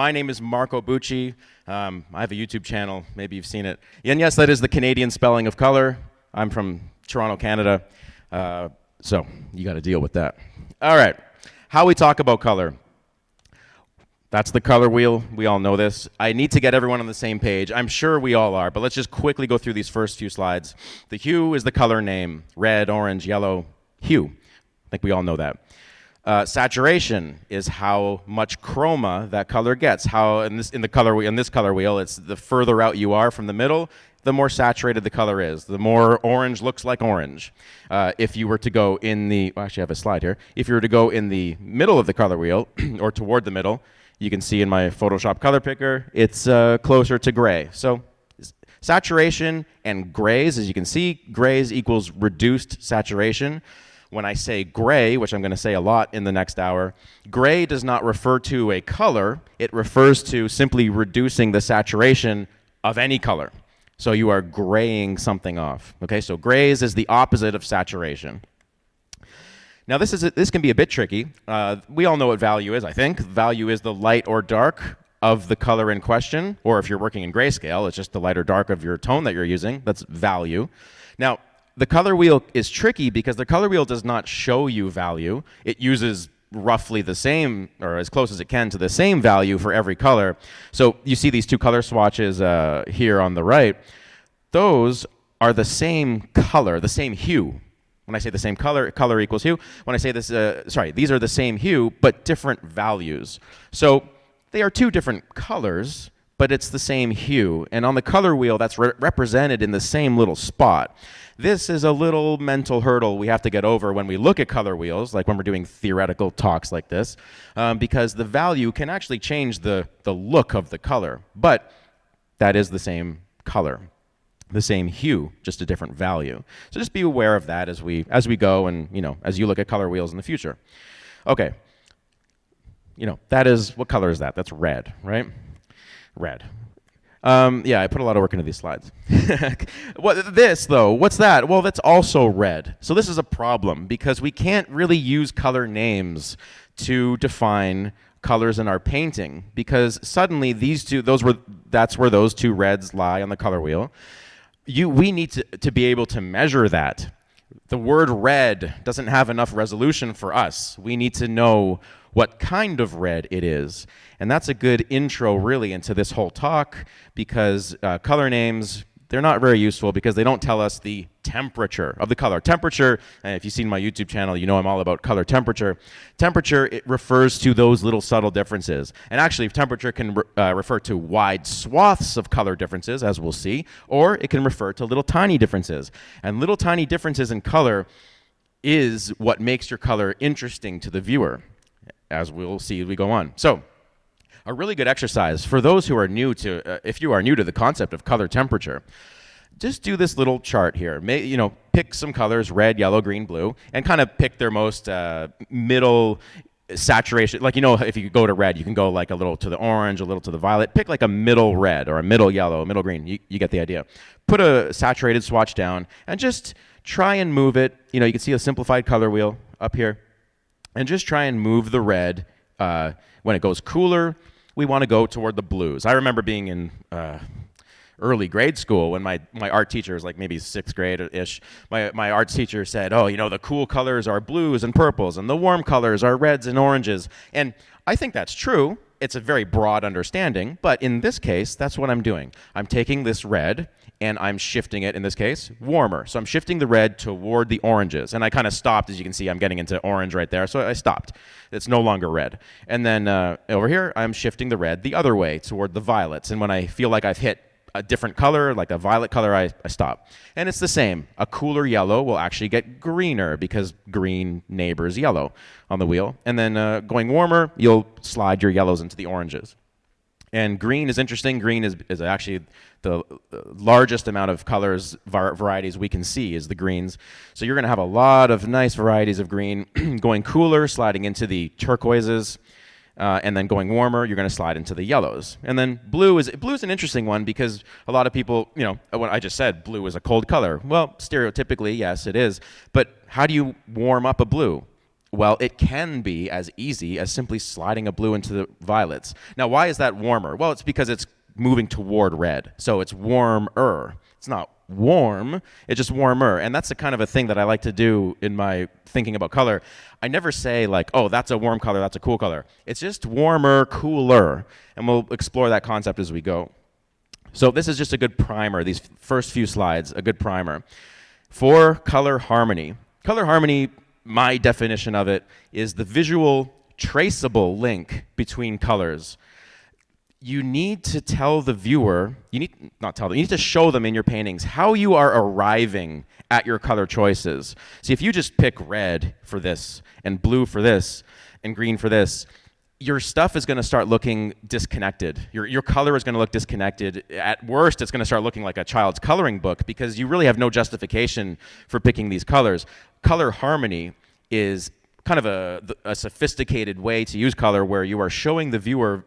My name is Marco Bucci. I have a YouTube channel. Maybe you've seen it. And yes, that is the Canadian spelling of color. I'm from Toronto, Canada. So you got to deal with that. All right. How we talk about color. That's the color wheel. We all know this. I need to get everyone on the same page. I'm sure we all are, but let's just quickly go through these first few slides. The hue is the color name. Red, orange, yellow, hue. I think we all know that. Saturation is how much chroma that color gets. How in this color wheel, it's the further out you are from the middle, the more saturated the color is. The more orange looks like orange. If you were to go in the, actually I have a slide here. If you were to go in the middle of the color wheel, or toward the middle, you can see in my Photoshop color picker, it's closer to gray. So saturation and grays, as you can see, grays equals reduced saturation. When I say gray, which I'm going to say a lot in the next hour, gray does not refer to a color. It refers to simply reducing the saturation of any color. So you are graying something off. Okay, so grays is the opposite of saturation. Now this can be a bit tricky. We all know what value is, I think. Value is the light or dark of the color in question, or if you're working in grayscale, it's just the light or dark of your tone that you're using. That's value. Now, the color wheel is tricky because the color wheel does not show you value. It uses roughly the same, or as close as it can to the same value for every color. So you see these two color swatches here on the right. Those are the same color, the same hue. When I say the same color, color equals hue. When I say this, these are the same hue, but different values. So they are two different colors, but it's the same hue. And on the color wheel, that's represented in the same little spot. This is a little mental hurdle we have to get over when we look at color wheels, like when we're doing theoretical talks like this, because the value can actually change the look of the color. But that is the same color. The same hue, just a different value. So just be aware of that as we go and, as you look at color wheels in the future. Okay. That is, what color is that? That's red, right? Red. Yeah, I put a lot of work into these slides. This, though, what's that? Well, that's also red. So this is a problem because we can't really use color names to define colors in our painting because suddenly that's where those two reds lie on the color wheel. We need to be able to measure that. The word red doesn't have enough resolution for us. We need to know what kind of red it is. And that's a good intro, really, into this whole talk because color names, they're not very useful because they don't tell us the temperature of the color. Temperature, if you've seen my YouTube channel, you know I'm all about color temperature. Temperature, it refers to those little subtle differences. And actually, temperature can refer to wide swaths of color differences, as we'll see, or it can refer to little tiny differences. And little tiny differences in color is what makes your color interesting to the viewer, as we'll see as we go on. So, a really good exercise for those who are new to, if you are new to the concept of color temperature, just do this little chart here. Pick some colors, red, yellow, green, blue, and kind of pick their most middle saturation. Like, if you go to red, you can go like a little to the orange, a little to the violet. Pick like a middle red or a middle yellow, a middle green. You get the idea. Put a saturated swatch down and just try and move it. You can see a simplified color wheel up here. And just try and move the red. When it goes cooler, we want to go toward the blues. I remember being in early grade school when my art teacher was like maybe 6th grade-ish. My arts teacher said, the cool colors are blues and purples, and the warm colors are reds and oranges. And I think that's true. It's a very broad understanding, but in this case, that's what I'm doing. I'm taking this red, and I'm shifting it, in this case, warmer. So I'm shifting the red toward the oranges. And I kind of stopped. As you can see, I'm getting into orange right there. So I stopped. It's no longer red. And then over here, I'm shifting the red the other way toward the violets. And when I feel like I've hit a different color, like a violet color, I stop. And it's the same. A cooler yellow will actually get greener because green neighbors yellow on the wheel. And then going warmer, you'll slide your yellows into the oranges. And green is interesting. Green is actually the largest amount of colors, varieties we can see is the greens. So you're going to have a lot of nice varieties of green. Going cooler, sliding into the turquoises. And then going warmer, you're going to slide into the yellows. And then blue is an interesting one because a lot of people, when I just said blue is a cold color. Well, stereotypically, yes, it is. But how do you warm up a blue? Well, it can be as easy as simply sliding a blue into the violets. Now, why is that warmer? Well, it's because it's moving toward red. So it's warmer. It's not warm, it's just warmer. And that's the kind of a thing that I like to do in my thinking about color. I never say like, oh, that's a warm color, that's a cool color. It's just warmer, cooler. And we'll explore that concept as we go. So this is just a good primer, these first few slides, a good primer. For color harmony. Color harmony, my definition of it, is the visual traceable link between colors. You need to tell the viewer, you need to show them in your paintings how you are arriving at your color choices. See, if you just pick red for this, and blue for this, and green for this, your stuff is going to start looking disconnected. Your color is going to look disconnected. At worst, it's going to start looking like a child's coloring book because you really have no justification for picking these colors. Color harmony is kind of a sophisticated way to use color where you are showing the viewer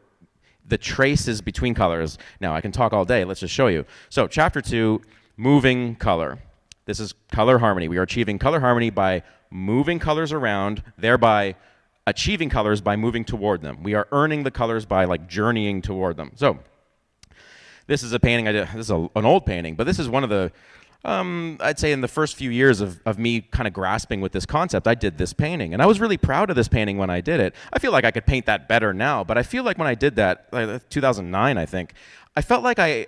the traces between colors. Now, I can talk all day. Let's just show you. So, chapter 2, moving color. This is color harmony. We are achieving color harmony by moving colors around, thereby achieving colors by moving toward them. We are earning the colors by like journeying toward them. So this is a painting I did. This is an old painting, but this is one of the, I'd say in the first few years of me kind of grasping with this concept, I did this painting. And I was really proud of this painting when I did it. I feel like I could paint that better now, but I feel like when I did that, 2009, I think, I felt like I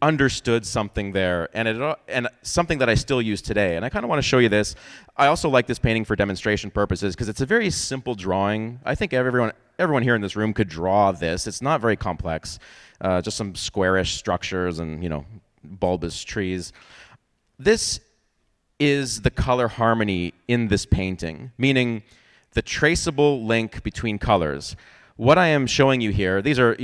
understood something there, and something that I still use today. And I kind of want to show you this. I also like this painting for demonstration purposes because it's a very simple drawing. I think everyone here in this room could draw this. It's not very complex, just some squarish structures and bulbous trees. This is the color harmony in this painting, meaning the traceable link between colors. What I am showing you here, these are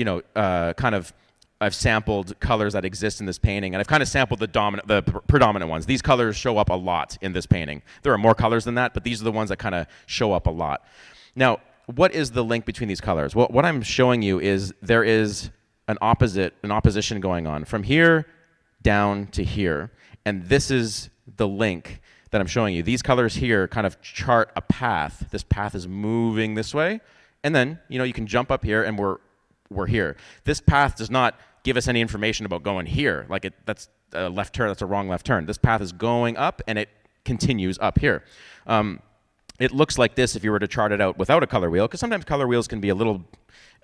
kind of, I've sampled colors that exist in this painting, and I've kind of sampled the predominant ones. These colors show up a lot in this painting. There are more colors than that, but these are the ones that kind of show up a lot. Now, what is the link between these colors? Well, what I'm showing you is there is an opposition going on from here down to here, and this is the link that I'm showing you. These colors here kind of chart a path. This path is moving this way, and then you can jump up here, and we're here. This path does not give us any information about going here. Like that's a left turn, that's a wrong left turn. This path is going up and it continues up here. It looks like this if you were to chart it out without a color wheel, because sometimes color wheels can be a little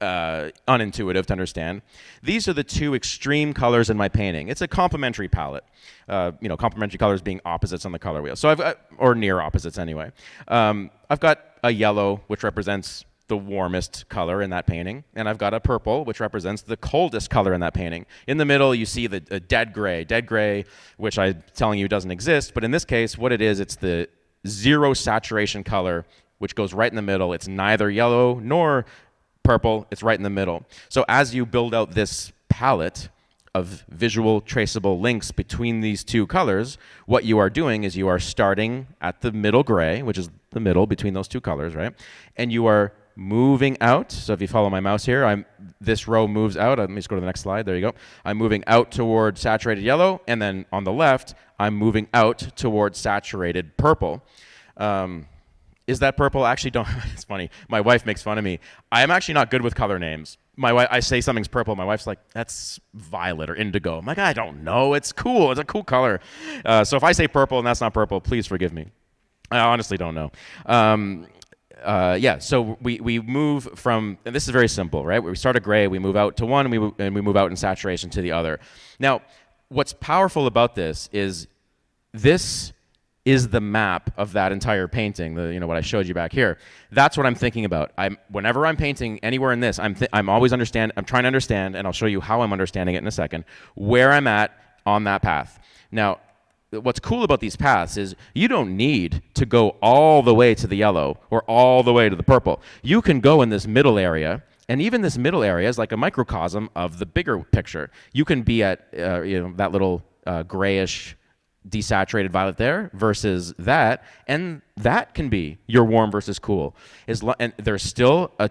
unintuitive to understand. These are the two extreme colors in my painting. It's a complementary palette. Complementary colors being opposites on the color wheel. So I've got, or near opposites anyway. I've got a yellow, which represents the warmest color in that painting, and I've got a purple, which represents the coldest color in that painting. In the middle, you see the dead gray, which I'm telling you doesn't exist, but in this case, what it is, it's the zero saturation color, which goes right in the middle. It's neither yellow nor purple, it's right in the middle. So as you build out this palette of visual traceable links between these two colors, what you are doing is you are starting at the middle gray, which is the middle between those two colors, right? And you are moving out. So if you follow my mouse here, this row moves out. Let me just go to the next slide. There you go. I'm moving out toward saturated yellow, and then on the left, I'm moving out toward saturated purple. Is that purple? Actually, don't. It's funny. My wife makes fun of me. I am actually not good with color names. My wife, I say something's purple. My wife's like, "That's violet or indigo." I'm like, I don't know. It's cool. It's a cool color. So if I say purple and that's not purple, please forgive me. I honestly don't know. So we move from, and this is very simple, right? We start at gray, we move out to one, and we move out in saturation to the other. Now, what's powerful about this is the map of that entire painting, what I showed you back here. That's what I'm thinking about. Whenever I'm painting anywhere in this, I'm trying to understand, and I'll show you how I'm understanding it in a second, where I'm at on that path. Now, what's cool about these paths is you don't need to go all the way to the yellow or all the way to the purple. You can go in this middle area, and even this middle area is like a microcosm of the bigger picture. You can be at that little grayish desaturated violet there versus that, and that can be your warm versus cool. And there's still a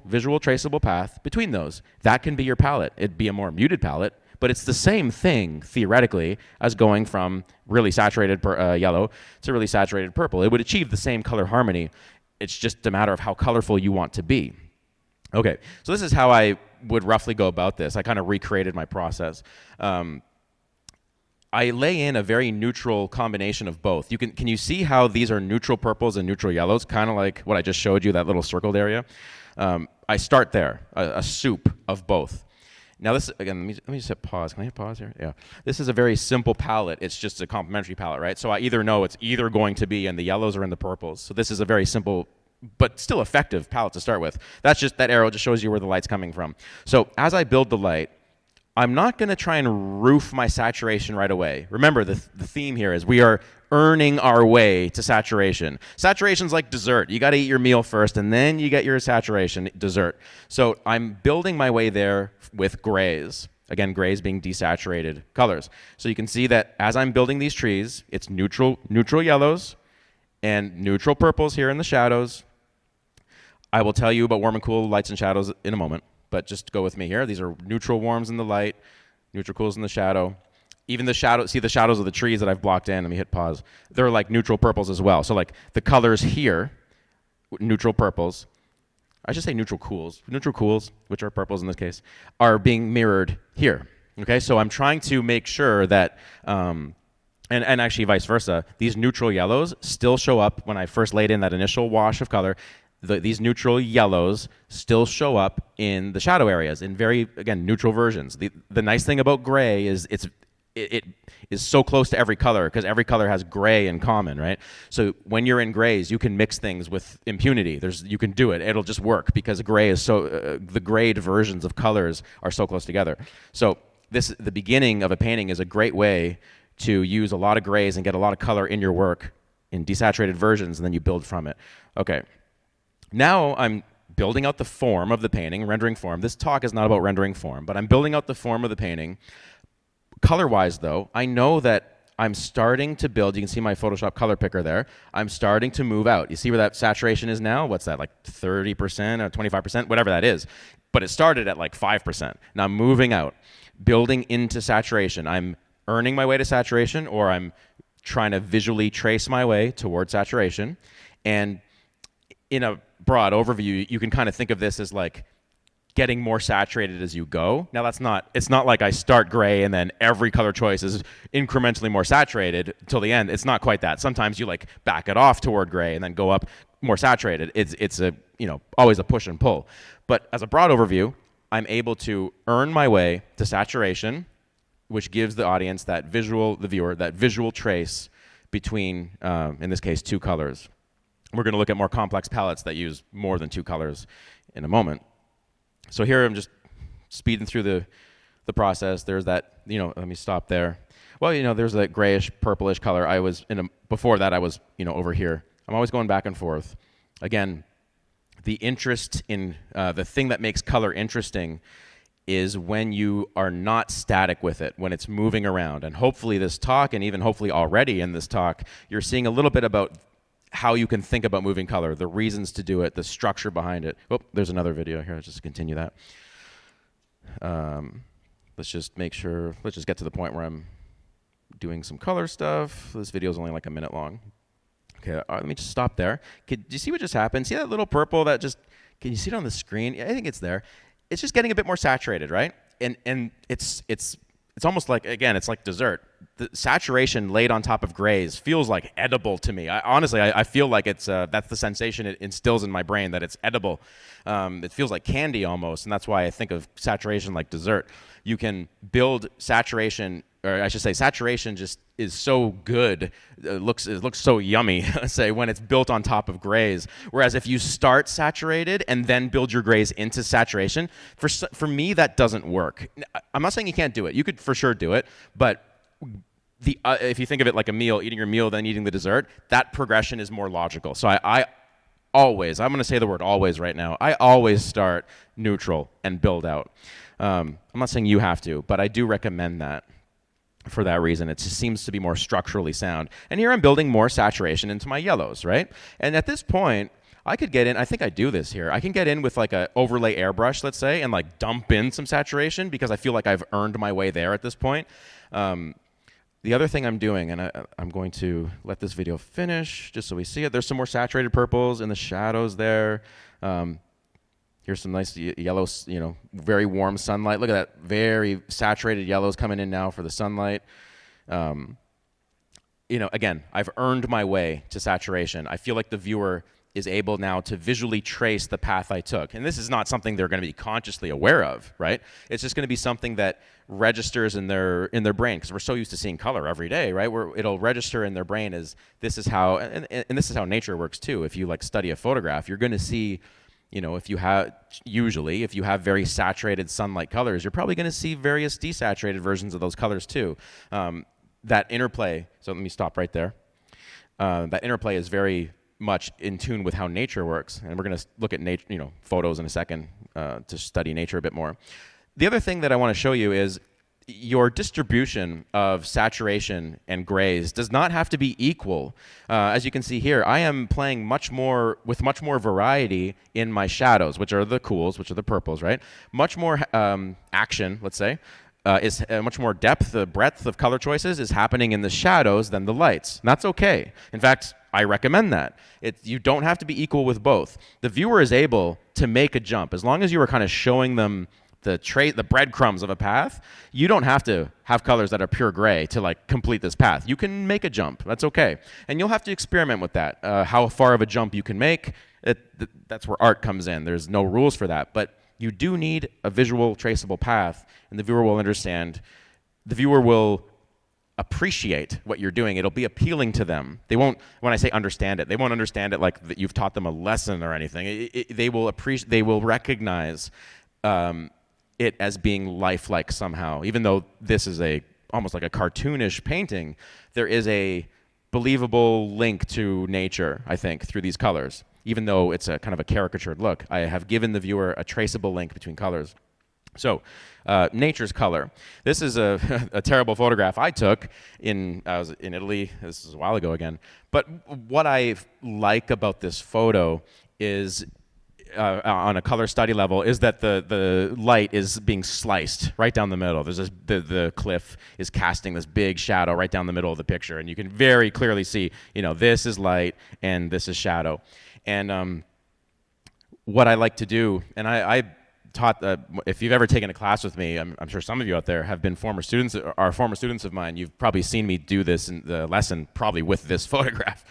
visual traceable path between those. That can be your palette. It'd be a more muted palette, but it's the same thing, theoretically, as going from really saturated yellow to really saturated purple. It would achieve the same color harmony. It's just a matter of how colorful you want to be. Okay, so this is how I would roughly go about this. I kind of recreated my process. I lay in a very neutral combination of both. Can you see how these are neutral purples and neutral yellows, kind of like what I just showed you, that little circled area? I start there, a soup of both. Now this, again, let me just hit pause. Can I hit pause here? Yeah. This is a very simple palette. It's just a complementary palette, right? So I either know it's either going to be in the yellows or in the purples. So this is a very simple but still effective palette to start with. That's just, that arrow just shows you where the light's coming from. So as I build the light, I'm not going to try and roof my saturation right away. Remember, the theme here is we are earning our way to saturation. Saturation's like dessert. You got to eat your meal first, and then you get your saturation dessert. So I'm building my way there with grays. Again, grays being desaturated colors. So you can see that as I'm building these trees, it's neutral yellows and neutral purples here in the shadows. I will tell you about warm and cool lights and shadows in a moment, but just go with me here. These are neutral warms in the light, neutral cools in the shadow. Even the shadow, see the shadows of the trees that I've blocked in, let me hit pause. They're like neutral purples as well. So like the colors here, neutral purples, I should say neutral cools, which are purples in this case, are being mirrored here. Okay, so I'm trying to make sure that, and actually vice versa, these neutral yellows still show up when I first laid in that initial wash of color. These neutral yellows still show up in the shadow areas in very, again, neutral versions. The nice thing about gray is it is so close to every color because every color has gray in common, right? So when you're in grays, you can mix things with impunity. You can do it. It'll just work because gray is so, the grayed versions of colors are so close together. So the beginning of a painting is a great way to use a lot of grays and get a lot of color in your work in desaturated versions, and then you build from it. Okay. Now I'm building out the form of the painting, rendering form. This talk is not about rendering form, but I'm building out the form of the painting. Color-wise, though, I know that I'm starting to build. You can see my Photoshop color picker there. I'm starting to move out. You see where that saturation is now? What's that, like 30% or 25%? Whatever that is. But it started at like 5%. Now I'm moving out, building into saturation. I'm earning my way to saturation, or I'm trying to visually trace my way towards saturation. And in a broad overview, you can kind of think of this as like getting more saturated as you go. Now it's not like I start gray and then every color choice is incrementally more saturated till the end. It's not quite that. Sometimes you like back it off toward gray and then go up more saturated. It's a, always a push and pull. But as a broad overview, I'm able to earn my way to saturation, which gives the audience the viewer, that visual trace between, in this case, two colors. We're going to look at more complex palettes that use more than two colors in a moment. So here I'm just speeding through the process. There's that, let me stop there. Well, there's that grayish, purplish color. Before that I was, over here. I'm always going back and forth. Again, the interest in, the thing that makes color interesting is when you are not static with it, when it's moving around. And hopefully this talk, and even hopefully already in this talk, you're seeing a little bit about how you can think about moving color, the reasons to do it, the structure behind it. Oh, there's another video here. Let's just continue that. Let's just make sure, let's just get to the point where I'm doing some color stuff. This video is only like a minute long. Okay, let me just stop there. Do you see what just happened? See that little purple that just, can you see it on the screen? Yeah, I think it's there. It's just getting a bit more saturated, right? And it's almost like, again, it's like dessert. The saturation laid on top of grays feels like edible to me. Honestly, I feel like it's that's the sensation it instills in my brain, that it's edible. It feels like candy almost, and that's why I think of saturation like dessert. You can build saturation, or I should say saturation just is so good. It looks so yummy, say, when it's built on top of grays. Whereas if you start saturated and then build your grays into saturation, for me, that doesn't work. I'm not saying you can't do it. You could for sure do it, but if you think of it like a meal, eating your meal, then eating the dessert, that progression is more logical. So I always, I'm going to say the word always right now, I always start neutral and build out. I'm not saying you have to, but I do recommend that for that reason. It just seems to be more structurally sound. And here I'm building more saturation into my yellows, right? And at this point, I could get in, I think I do this here, I can get in with like a overlay airbrush, let's say, and like dump in some saturation because I feel like I've earned my way there at this point. The other thing I'm doing, and I'm going to let this video finish just so we see it. There's some more saturated purples in the shadows there. Here's some nice yellows, very warm sunlight. Look at that, very saturated yellows coming in now for the sunlight. Again, I've earned my way to saturation. I feel like the viewer is able now to visually trace the path I took. And this is not something they're going to be consciously aware of, right? It's just going to be something that registers in their brain, because we're so used to seeing color every day, right? Where it'll register in their brain as this is how, and this is how nature works too. If you study a photograph, you're going to see, if you have very saturated sunlight colors, you're probably going to see various desaturated versions of those colors too. That interplay, so let me stop right there. That interplay is very much in tune with how nature works, and we're going to look at nature, photos in a second to study nature a bit more. The other thing that I want to show you is your distribution of saturation and grays does not have to be equal. As you can see here, I am playing with much more variety in my shadows, which are the cools, which are the purples, right? Much more action, let's say. Is much more depth, the breadth of color choices is happening in the shadows than the lights. And that's okay. In fact, I recommend that. You don't have to be equal with both. The viewer is able to make a jump. As long as you are kind of showing them the breadcrumbs of a path, you don't have to have colors that are pure gray to complete this path. You can make a jump. That's okay. And you'll have to experiment with that. How far of a jump you can make, that's where art comes in. There's no rules for that. But you do need a visual traceable path, and the viewer will understand. The viewer will appreciate what you're doing. It'll be appealing to them. They won't, when I say understand it, they won't understand it like that you've taught them a lesson or anything. They will recognize it as being lifelike somehow. Even though this is almost like a cartoonish painting, there is a believable link to nature, I think, through these colors. Even though it's a kind of a caricatured look, I have given the viewer a traceable link between colors. So, nature's color. This is a terrible photograph I took I was in Italy. This is a while ago again. But what I like about this photo is, on a color study level, is that the light is being sliced right down the middle. There's the cliff is casting this big shadow right down the middle of the picture, and you can very clearly see, this is light and this is shadow. And what I like to do, and I taught, if you've ever taken a class with me, I'm sure some of you out there have been former students of mine. You've probably seen me do this in the lesson, probably with this photograph.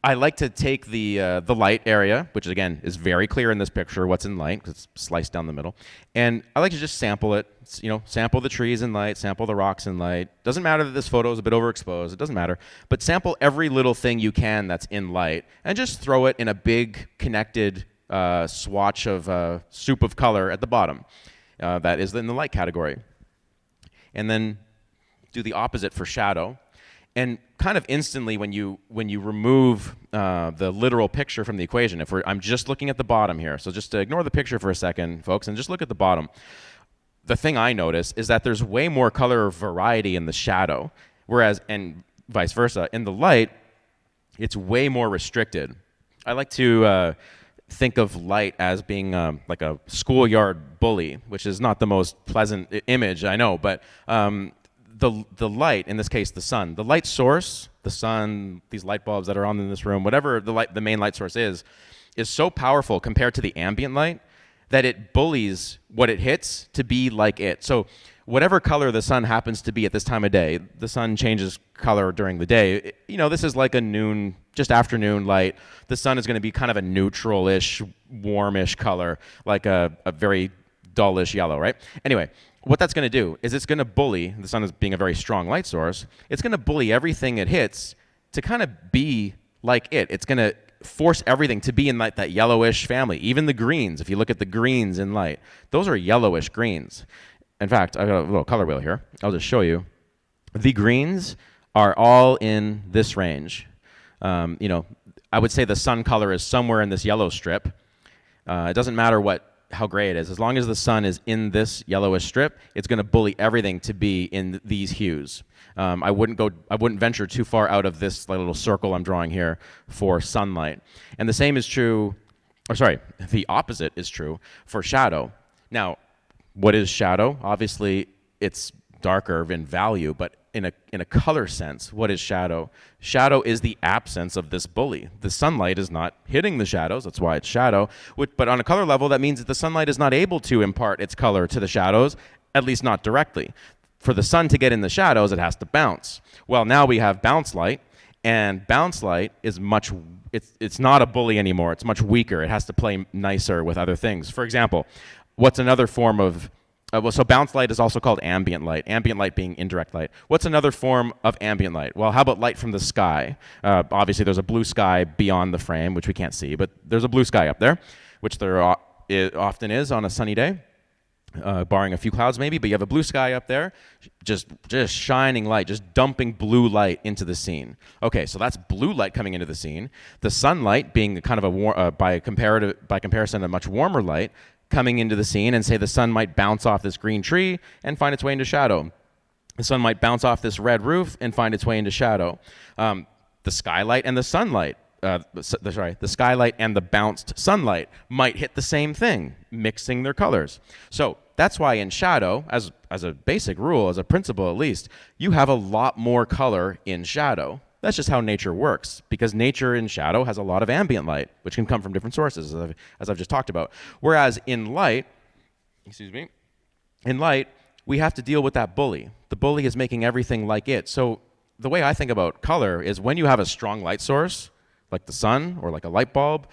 I like to take the light area, which again is very clear in this picture, what's in light, because it's sliced down the middle. And I like to just sample it, sample the trees in light, sample the rocks in light. Doesn't matter that this photo is a bit overexposed, it doesn't matter. But sample every little thing you can that's in light, and just throw it in a big connected swatch of soup of color at the bottom. That is in the light category. And then do the opposite for shadow. And kind of instantly, when you remove the literal picture from the equation, I'm just looking at the bottom here, so just ignore the picture for a second, folks, and just look at the bottom. The thing I notice is that there's way more color variety in the shadow, whereas, and vice versa, in the light, it's way more restricted. I like to think of light as being like a schoolyard bully, which is not the most pleasant image, I know, but the light, in this case the sun, the light source, the sun, these light bulbs that are on in this room, whatever the main light source is so powerful compared to the ambient light that it bullies what it hits to be like it. So whatever color the sun happens to be at this time of day, the sun changes color during the day. This is like a noon, just afternoon light. The sun is going to be kind of a neutral-ish, warmish color, like a very dullish yellow, right? Anyway, what that's going to do is it's going to bully, the sun is being a very strong light source, it's going to bully everything it hits to kind of be like it. It's going to force everything to be in that yellowish family. Even the greens, if you look at the greens in light, those are yellowish greens. In fact, I've got a little color wheel here. I'll just show you. The greens are all in this range. I would say the sun color is somewhere in this yellow strip. It doesn't matter how gray it is. As long as the sun is in this yellowish strip, it's going to bully everything to be in these hues. I wouldn't venture too far out of this little circle I'm drawing here for sunlight. And the same is true, the opposite is true for shadow. Now, what is shadow? Obviously, it's darker in value, but in a color sense, what is shadow? Shadow is the absence of this bully. The sunlight is not hitting the shadows. That's why it's shadow. But on a color level, that means that the sunlight is not able to impart its color to the shadows, at least not directly. For the sun to get in the shadows, it has to bounce. Well, now we have bounce light, and bounce light is it's not a bully anymore. It's much weaker. It has to play nicer with other things. For example, what's another form of so bounce light is also called ambient light being indirect light. What's another form of ambient light? Well, how about light from the sky? Obviously, there's a blue sky beyond the frame, which we can't see, but there's a blue sky up there, which there often is on a sunny day, barring a few clouds maybe, but you have a blue sky up there, just shining light, just dumping blue light into the scene. Okay, so that's blue light coming into the scene. The sunlight being kind of by comparison, a much warmer light, coming into the scene, and say the sun might bounce off this green tree and find its way into shadow. The sun might bounce off this red roof and find its way into shadow. The skylight and the sunlight, the skylight and the bounced sunlight might hit the same thing, mixing their colors. So that's why in shadow, as a basic rule, as a principle at least, you have a lot more color in shadow. That's just how nature works, because nature in shadow has a lot of ambient light, which can come from different sources, as I've just talked about. Whereas in light, we have to deal with that bully. The bully is making everything like it. So the way I think about color is when you have a strong light source, like the sun or like a light bulb,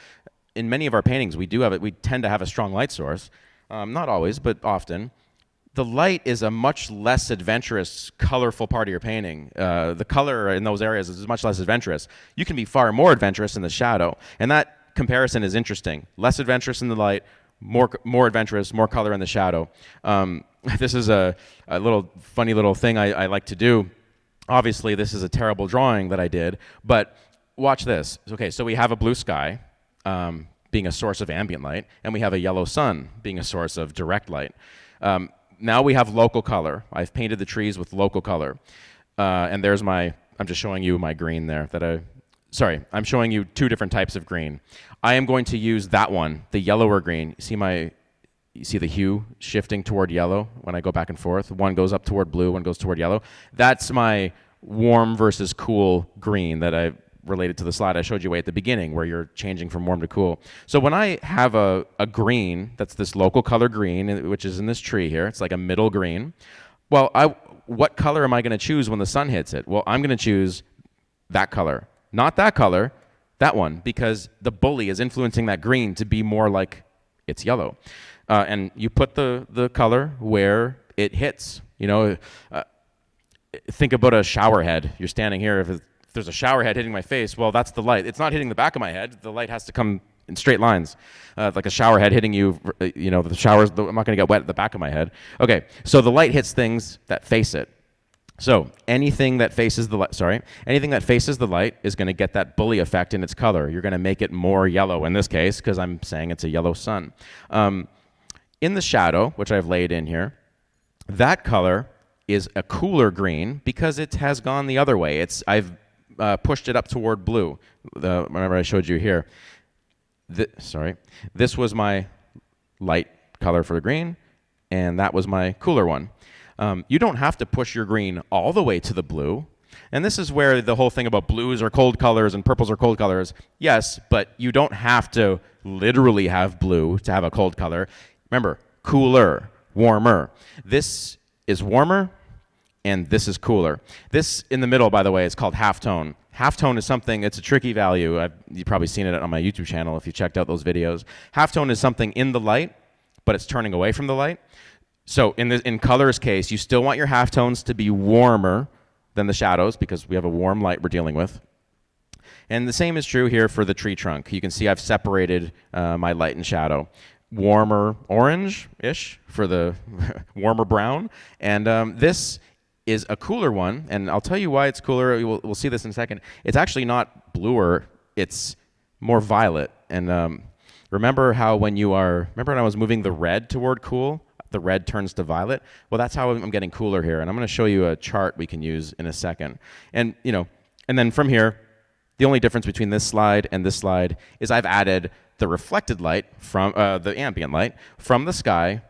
in many of our paintings we tend to have a strong light source. Not always, but often. The light is a much less adventurous, colorful part of your painting. The color in those areas is much less adventurous. You can be far more adventurous in the shadow, and that comparison is interesting. Less adventurous in the light, more adventurous, more color in the shadow. This is a little funny little thing I like to do. Obviously, this is a terrible drawing that I did, but watch this. Okay, so we have a blue sky being a source of ambient light, and we have a yellow sun being a source of direct light. Now we have local color. I've painted the trees with local color. And there's I'm just showing you my green there. I'm showing you two different types of green. I am going to use that one, the yellower green. You see the hue shifting toward yellow when I go back and forth? One goes up toward blue, one goes toward yellow. That's my warm versus cool green that I related to the slide I showed you way at the beginning, where you're changing from warm to cool. So when I have a green, that's this local color green, which is in this tree here, it's like a middle green. Well, what color am I going to choose when the sun hits it? Well, I'm going to choose that color, not that color, that one, because the bully is influencing that green to be more like it's yellow. And you put the color where it hits. Think about a shower head. You're standing here, if there's a shower head hitting my face, well, that's the light. It's not hitting the back of my head. The light has to come in straight lines. Like a shower head hitting you, the showers, I'm not going to get wet at the back of my head. Okay, so the light hits things that face it. So anything that faces the light is going to get that bully effect in its color. You're going to make it more yellow in this case, because I'm saying it's a yellow sun. In the shadow, which I've laid in here, that color is a cooler green because it has gone the other way. I've pushed it up toward blue. Whenever I showed you here, this was my light color for the green, and that was my cooler one. You don't have to push your green all the way to the blue, and this is where the whole thing about blues are cold colors and purples are cold colors. Yes, but you don't have to literally have blue to have a cold color. Remember, cooler, warmer. This is warmer, and this is cooler. This in the middle, by the way, is called halftone. Halftone is something, it's a tricky value. You've probably seen it on my YouTube channel if you checked out those videos. Halftone is something in the light, but it's turning away from the light. So in color's case, you still want your halftones to be warmer than the shadows, because we have a warm light we're dealing with. And the same is true here for the tree trunk. You can see I've separated my light and shadow. Warmer orange-ish for the warmer brown. And this is a cooler one, and I'll tell you why it's cooler. We'll see this in a second. It's actually not bluer, it's more violet. And remember when I was moving the red toward cool, the red turns to violet? Well, that's how I'm getting cooler here, and I'm going to show you a chart we can use in a second. And then from here, the only difference between this slide and this slide is I've added the reflected light from the ambient light from the sky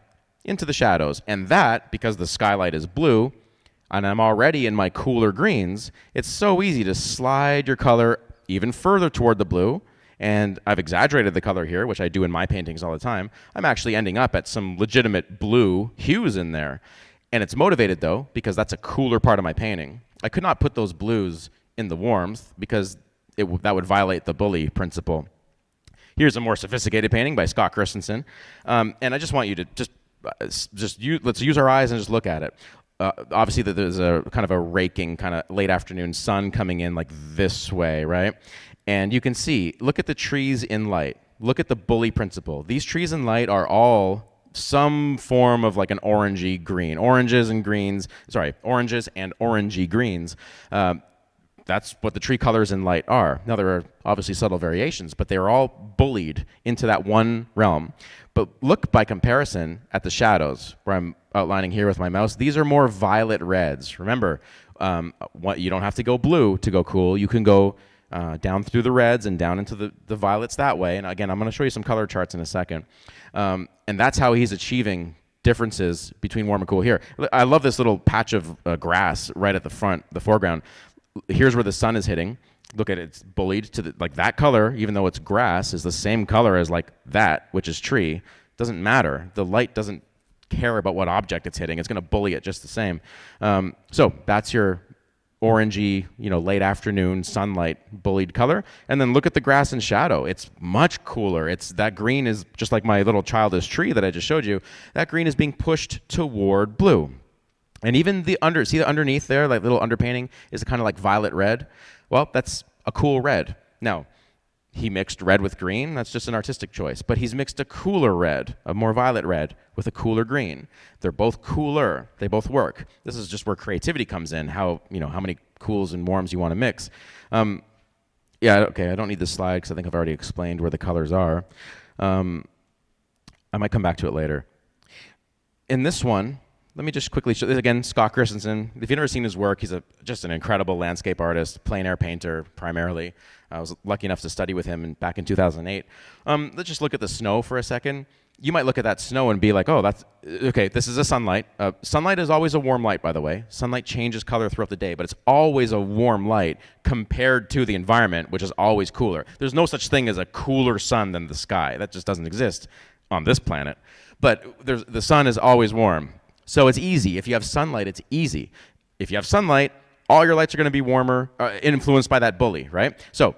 into the shadows. And that, because the skylight is blue, and I'm already in my cooler greens, it's so easy to slide your color even further toward the blue. And I've exaggerated the color here, which I do in my paintings all the time. I'm actually ending up at some legitimate blue hues in there. And it's motivated, though, because that's a cooler part of my painting. I could not put those blues in the warmth because that would violate the bully principle. Here's a more sophisticated painting by Scott Christensen. And I just want you to let's use our eyes and just look at it. Obviously, there's a kind of a raking, kind of late afternoon sun coming in like this way, right? And you can see, look at the trees in light. Look at the bully principle. These trees in light are all some form of like an orangey green. Oranges and orangey greens. That's what the tree colors in light are. Now, there are obviously subtle variations, but they are all bullied into that one realm. But look, by comparison, at the shadows, where I'm outlining here with my mouse. These are more violet reds. Remember, you don't have to go blue to go cool. You can go down through the reds and down into the violets that way. And again, I'm going to show you some color charts in a second. And that's how he's achieving differences between warm and cool here. I love this little patch of grass right at the foreground. Here's where the sun is hitting. Look at it, it's bullied to like that color, even though it's grass, is the same color as like that, which is tree. Doesn't matter. The light doesn't care about what object it's hitting. It's going to bully it just the same. So that's your orangey, late afternoon sunlight bullied color. And then look at the grass and shadow. It's much cooler. That green is just like my little childish tree that I just showed you. That green is being pushed toward blue. And even see the underneath there, like little underpainting, is kind of like violet red. Well, that's a cool red. Now, he mixed red with green. That's just an artistic choice. But he's mixed a cooler red, a more violet red, with a cooler green. They're both cooler. They both work. This is just where creativity comes in, how many cools and warms you want to mix. Yeah, okay, I don't need this slide because I think I've already explained where the colors are. I might come back to it later. In this one, let me just quickly show this again. Scott Christensen. If you've never seen his work, he's just an incredible landscape artist, plein air painter primarily. I was lucky enough to study with him back in 2008. Let's just look at the snow for a second. You might look at that snow and be like, oh, that's okay. This is a sunlight. Sunlight is always a warm light, by the way. Sunlight changes color throughout the day, but it's always a warm light compared to the environment, which is always cooler. There's no such thing as a cooler sun than the sky. That just doesn't exist on this planet. But the sun is always warm. So it's easy. If you have sunlight, it's easy. If you have sunlight, all your lights are going to be warmer, influenced by that bully, right? So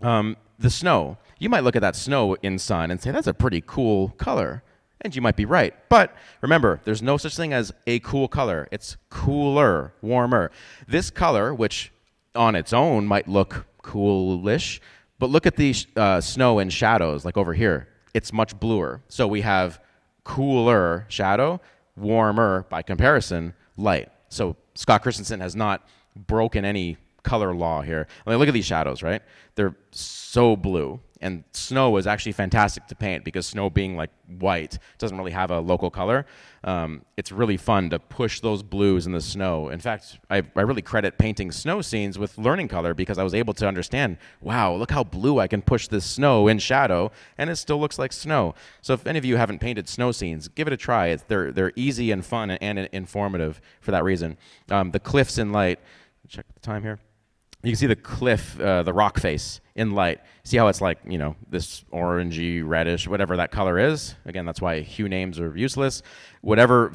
the snow, you might look at that snow in sun and say, that's a pretty cool color. And you might be right. But remember, there's no such thing as a cool color. It's cooler, warmer. This color, which on its own might look coolish, but look at the snow in shadows, like over here. It's much bluer. So we have cooler shadow, warmer, by comparison, light. So Scott Christensen has not broken any color law here. I mean, look at these shadows, right? They're so blue. And snow is actually fantastic to paint because snow being like white doesn't really have a local color. It's really fun to push those blues in the snow. In fact, I really credit painting snow scenes with learning color because I was able to understand, wow, look how blue I can push this snow in shadow and it still looks like snow. So if any of you haven't painted snow scenes, give it a try. They're easy and fun and informative for that reason. The cliffs in light, check the time here. You can see the cliff, the rock face in light. See how it's like, this orangey, reddish, whatever that color is. Again, that's why hue names are useless. Whatever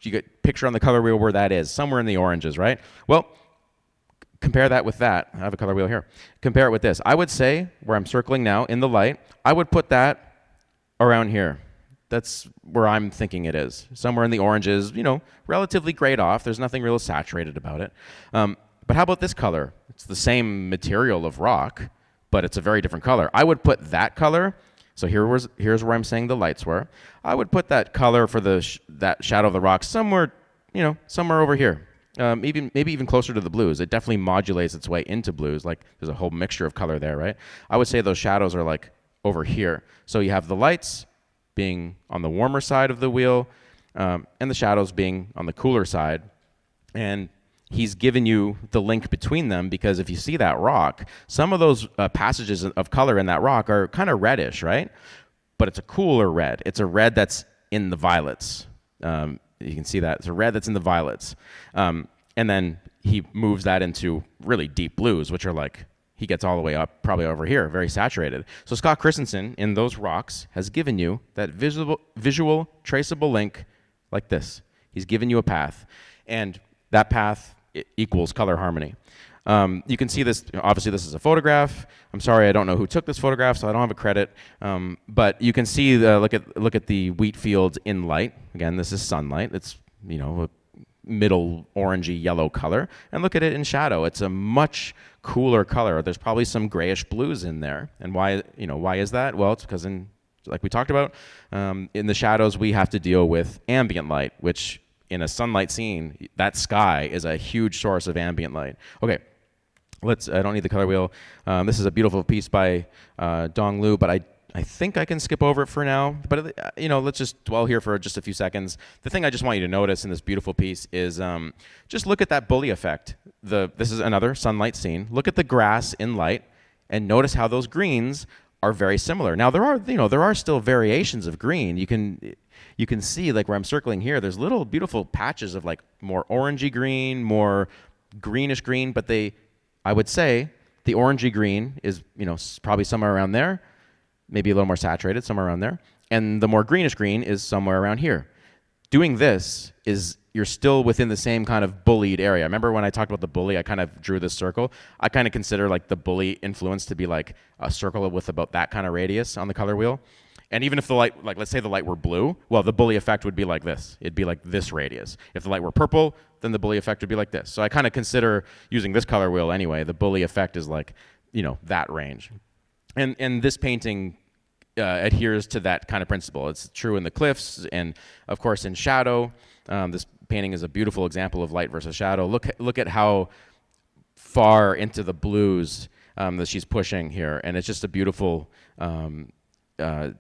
you get picture on the color wheel where that is, somewhere in the oranges, right? Well, compare that with that. I have a color wheel here. Compare it with this. I would say, where I'm circling now in the light, I would put that around here. That's where I'm thinking it is. Somewhere in the oranges, relatively grayed off. There's nothing real saturated about it. But how about this color? It's the same material of rock, but it's a very different color. I would put that color, so here's where I'm saying the lights were. I would put that color for that shadow of the rock somewhere, somewhere over here. Maybe even closer to the blues. It definitely modulates its way into blues. Like there's a whole mixture of color there, right? I would say those shadows are like over here. So you have the lights being on the warmer side of the wheel, and the shadows being on the cooler side. And he's given you the link between them because if you see that rock, some of those passages of color in that rock are kind of reddish, right? But it's a cooler red. It's a red that's in the violets. You can see that. It's a red that's in the violets. And then he moves that into really deep blues, which are like, he gets all the way up, probably over here, very saturated. So Scott Christensen, in those rocks, has given you that visual traceable link like this. He's given you a path. And that path equals color harmony. You can see this, obviously this is a photograph. I'm sorry, I don't know who took this photograph, so I don't have a credit. But you can see, look at the wheat fields in light. Again, this is sunlight. It's, you know, a middle orangey yellow color. And look at it in shadow. It's a much cooler color. There's probably some grayish blues in there. And why is that? Well, it's because like we talked about, in the shadows we have to deal with ambient light, which in a sunlight scene, that sky is a huge source of ambient light. Okay. I don't need the color wheel. This is a beautiful piece by Dong Lu, but I think I can skip over it for now. But you know, let's just dwell here for just a few seconds. The thing I just want you to notice in this beautiful piece is just look at that bully effect. This is another sunlight scene. Look at the grass in light, and notice how those greens are very similar. Now there are still variations of green. You can see, like where I'm circling here, there's little beautiful patches of like more orangey green, more greenish green, but I would say the orangey green is, you know, probably somewhere around there, maybe a little more saturated, somewhere around there. And the more greenish green is somewhere around here. Doing this is, you're still within the same kind of bullied area. Remember when I talked about the bully, I kind of drew this circle. I kind of consider like the bully influence to be like a circle with about that kind of radius on the color wheel. And even if the light, like let's say the light were blue, well, the bully effect would be like this. It'd be like this radius. If the light were purple, then the bully effect would be like this. So I kind of consider, using this color wheel anyway, the bully effect is like, you know, that range. And this painting adheres to that kind of principle. It's true in the cliffs and, of course, in shadow. This painting is a beautiful example of light versus shadow. Look at how far into the blues that she's pushing here, and it's just a beautiful a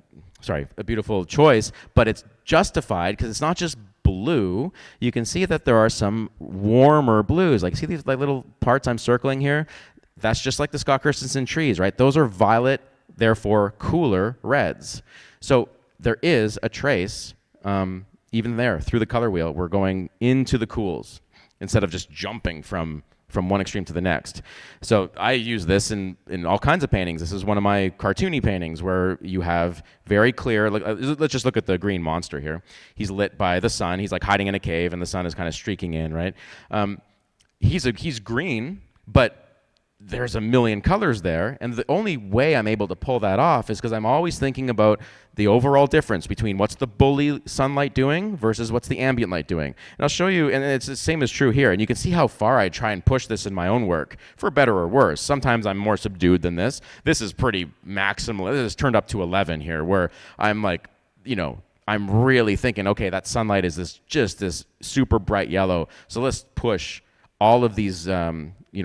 beautiful choice, but it's justified because it's not just blue. You can see that there are some warmer blues. Like, see these like little parts I'm circling here? That's just like the Scott Christensen trees, right? Those are violet, therefore cooler reds. So there is a trace, even there, through the color wheel. We're going into the cools instead of just jumping from one extreme to the next. So I use this in all kinds of paintings. This is one of my cartoony paintings where you have very clear, let's just look at the green monster here. He's lit by the sun. He's like hiding in a cave and the sun is kind of streaking in, right? He's green, but there's a million colors there, and the only way I'm able to pull that off is because I'm always thinking about the overall difference between what's the bully sunlight doing versus what's the ambient light doing. And I'll show you, and it's the same is true here, and you can see how far I try and push this in my own work, for better or worse. Sometimes I'm more subdued than this. This is pretty maximal. This is turned up to 11 here, where I'm like, you know, I'm really thinking, okay, that sunlight is this super bright yellow, so let's push all of these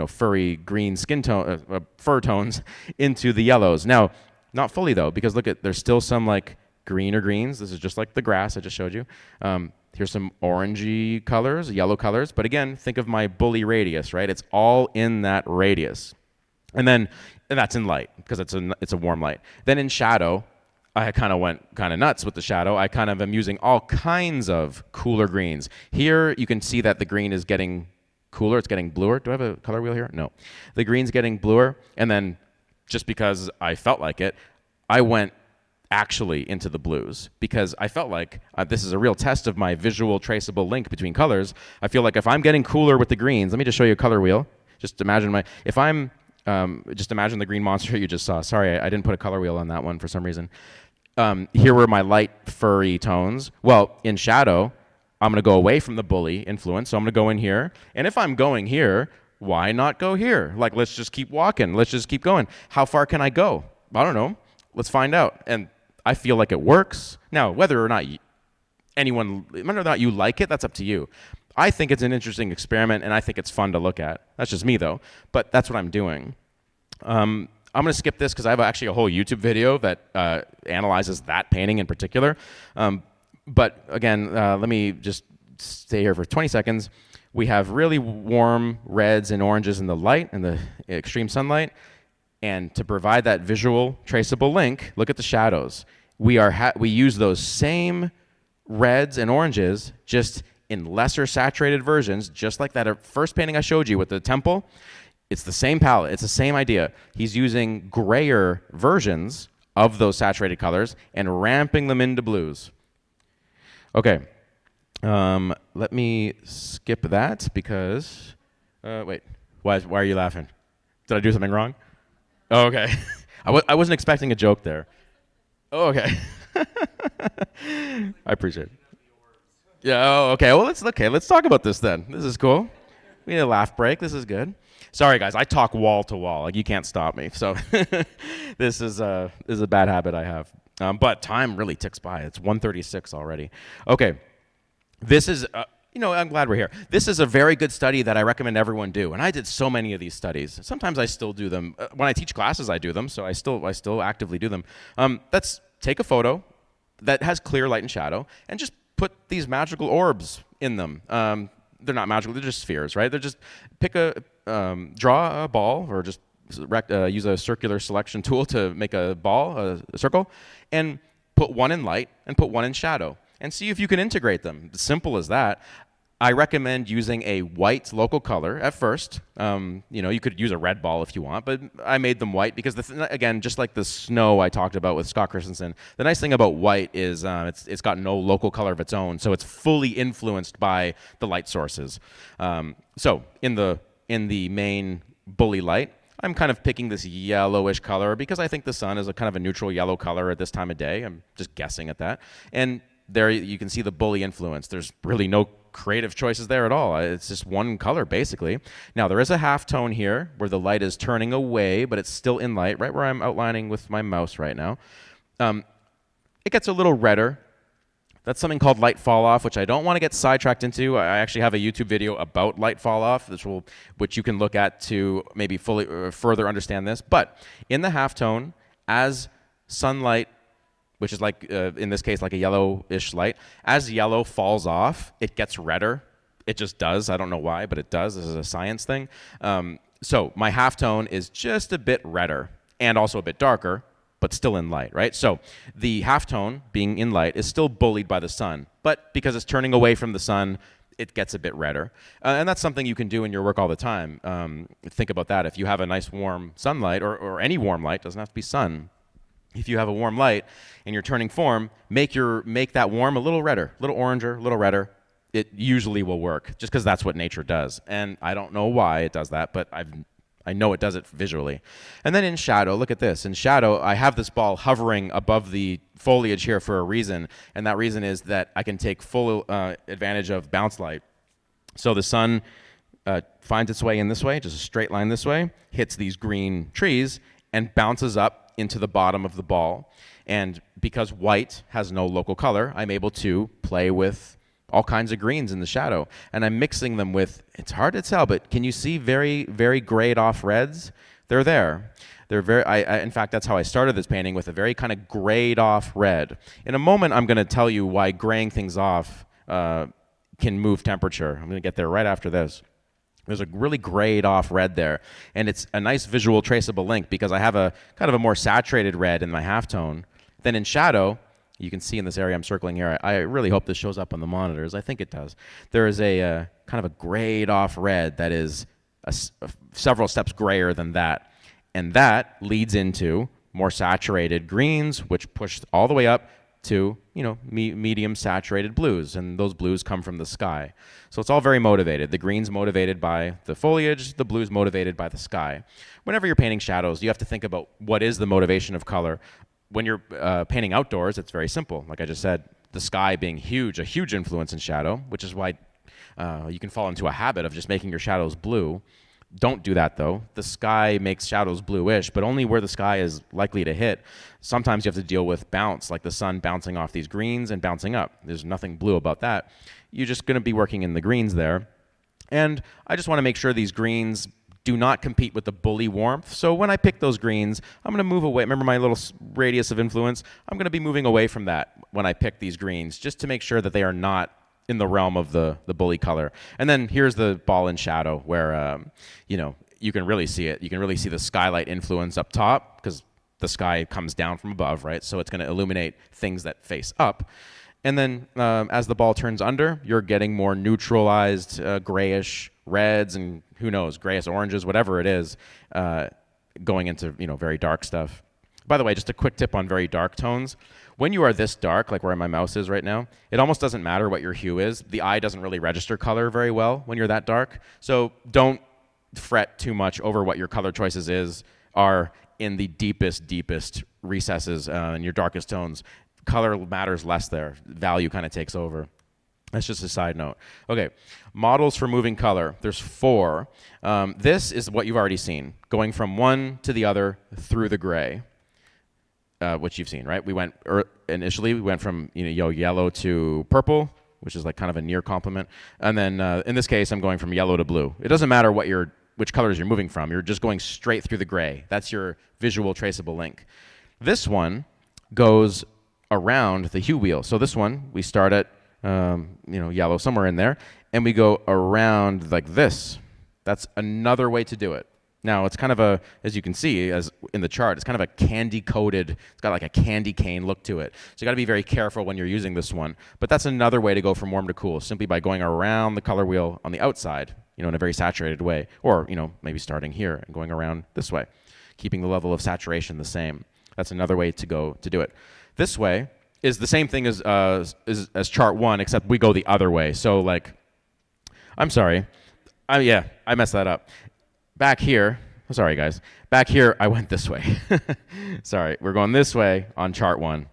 furry green skin tone, fur tones into the yellows. Now, not fully though, because look at, there's still some like greener greens. This is just like the grass I just showed you. Here's some orangey colors, yellow colors. But again, think of my bully radius, right? It's all in that radius. And that's in light because it's a warm light. Then in shadow, I kind of went kind of nuts with the shadow. I kind of am using all kinds of cooler greens. Here you can see that the green is getting cooler, it's getting bluer. Do I have a color wheel here? No. The green's getting bluer, and then just because I felt like it, I went actually into the blues because I felt like this is a real test of my visual traceable link between colors. I feel like if I'm getting cooler with the greens, let me just show you a color wheel. Just imagine just imagine the green monster you just saw. Sorry, I didn't put a color wheel on that one for some reason. Here were my light furry tones. Well, in shadow, I'm going to go away from the bully influence, so I'm going to go in here. And if I'm going here, why not go here? Like, let's just keep walking. Let's just keep going. How far can I go? I don't know. Let's find out. And I feel like it works. Now, whether or not you like it, that's up to you. I think it's an interesting experiment, and I think it's fun to look at. That's just me, though. But that's what I'm doing. I'm going to skip this because I have actually a whole YouTube video that analyzes that painting in particular. But again, let me just stay here for 20 seconds. We have really warm reds and oranges in the light and the extreme sunlight. And to provide that visual traceable link, look at the shadows. We use those same reds and oranges just in lesser saturated versions, just like that first painting I showed you with the temple. It's the same palette. It's the same idea. He's using grayer versions of those saturated colors and ramping them into blues. Okay. Let me skip that because, wait, why are you laughing? Did I do something wrong? Oh, okay. I wasn't expecting a joke there. Oh, okay. I appreciate it. Yeah, oh, okay. Well, let's talk about this then. This is cool. We need a laugh break. This is good. Sorry, guys. I talk wall to wall. Like, you can't stop me. So this is a bad habit I have. But time really ticks by. It's 1:36 already. Okay. This is, I'm glad we're here. This is a very good study that I recommend everyone do. And I did so many of these studies. Sometimes I still do them. When I teach classes, I do them. So I still actively do them. Let's take a photo that has clear light and shadow and just put these magical orbs in them. They're not magical. They're just spheres, right? They're just draw a ball or just use a circular selection tool to make a ball, a circle, and put one in light and put one in shadow. And see if you can integrate them. Simple as that. I recommend using a white local color at first. You could use a red ball if you want, but I made them white because, again, just like the snow I talked about with Scott Christensen, the nice thing about white is it's got no local color of its own, so it's fully influenced by the light sources. So in the main bully light, I'm kind of picking this yellowish color because I think the sun is a kind of a neutral yellow color at this time of day. I'm just guessing at that. And there you can see the bully influence. There's really no creative choices there at all. It's just one color, basically. Now, there is a half tone here where the light is turning away, but it's still in light, right where I'm outlining with my mouse right now. It gets a little redder. That's something called light fall off, which I don't want to get sidetracked into. I actually have a YouTube video about light fall off, which you can look at to maybe further understand this. But in the half tone, as sunlight, which is like, in this case, like a yellowish light. As yellow falls off, it gets redder. It just does. I don't know why, but it does. This is a science thing. So my halftone is just a bit redder and also a bit darker, but still in light, right? So the halftone, being in light, is still bullied by the sun. But because it's turning away from the sun, it gets a bit redder. And that's something you can do in your work all the time. Think about that. If you have a nice warm sunlight, or any warm light, doesn't have to be sun. If you have a warm light and you're turning form, make that warm a little redder, a little oranger, a little redder. It usually will work, just because that's what nature does. And I don't know why it does that, but I know it does it visually. And then in shadow, look at this. In shadow, I have this ball hovering above the foliage here for a reason, and that reason is that I can take full advantage of bounce light. So the sun finds its way in this way, just a straight line this way, hits these green trees, and bounces up into the bottom of the ball. And because white has no local color, I'm able to play with all kinds of greens in the shadow. And I'm mixing them with, it's hard to tell, but can you see very, very grayed off reds? They're there. They're very, in fact, that's how I started this painting, with a very kind of grayed off red. In a moment, I'm going to tell you why graying things off can move temperature. I'm going to get there right after this. There's a really grayed off red there, and it's a nice visual traceable link because I have a kind of a more saturated red in my halftone. Then in shadow, you can see in this area I'm circling here, I really hope this shows up on the monitors. I think it does. There is a kind of a grayed off red that is several steps grayer than that, and that leads into more saturated greens, which push all the way up to medium saturated blues, and those blues come from the sky. So it's all very motivated. The green's motivated by the foliage, the blue's motivated by the sky. Whenever you're painting shadows, you have to think about what is the motivation of color. When you're painting outdoors, it's very simple. Like I just said, the sky being a huge influence in shadow, which is why you can fall into a habit of just making your shadows blue. Don't do that, though. The sky makes shadows bluish, but only where the sky is likely to hit. Sometimes you have to deal with bounce, like the sun bouncing off these greens and bouncing up. There's nothing blue about that. You're just going to be working in the greens there. And I just want to make sure these greens do not compete with the bully warmth. So when I pick those greens, I'm going to move away. Remember my little radius of influence? I'm going to be moving away from that when I pick these greens, just to make sure that they are not in the realm of the bully color. And then here's the ball in shadow where, you can really see it. You can really see the skylight influence up top because the sky comes down from above, right? So it's going to illuminate things that face up. And then as the ball turns under, you're getting more neutralized grayish reds and who knows, grayish oranges, whatever it is, going into very dark stuff. By the way, just a quick tip on very dark tones. When you are this dark, like where my mouse is right now, it almost doesn't matter what your hue is. The eye doesn't really register color very well when you're that dark. So don't fret too much over what your color choices are in the deepest recesses and your darkest tones. Color matters less there. Value kind of takes over. That's just a side note. Okay, models for moving color. There's 4. This is what you've already seen, going from one to the other through the gray, which you've seen, right? Initially we went from yellow to purple, which is like kind of a near complement, and then in this case I'm going from yellow to blue. It doesn't matter which colors you're moving from. You're just going straight through the gray. That's your visual traceable link. This one goes around the hue wheel. So this one, we start at yellow, somewhere in there, and we go around like this. That's another way to do it. Now, it's kind of as you can see, as in the chart, it's kind of a candy-coated, it's got like a candy cane look to it. So you got to be very careful when you're using this one. But that's another way to go from warm to cool, simply by going around the color wheel on the outside, in a very saturated way. Or, maybe starting here and going around this way, keeping the level of saturation the same. That's another way to do it. This way is the same thing as chart 1, except we go the other way. So I'm sorry. I messed that up. Back here, sorry guys. Back here, I went this way. Sorry, we're going this way on chart 1.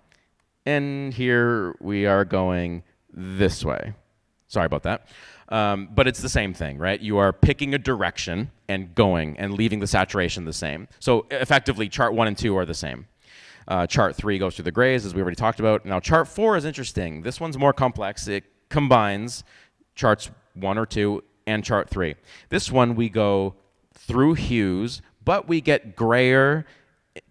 And here we are going this way. Sorry about that. But it's the same thing, right? You are picking a direction and going and leaving the saturation the same. So effectively, chart 1 and 2 are the same. Chart 3 goes through the grays, as we already talked about. Now, chart 4 is interesting. This one's more complex. It combines charts 1 or 2 and chart 3. This one, we go through hues, but we get grayer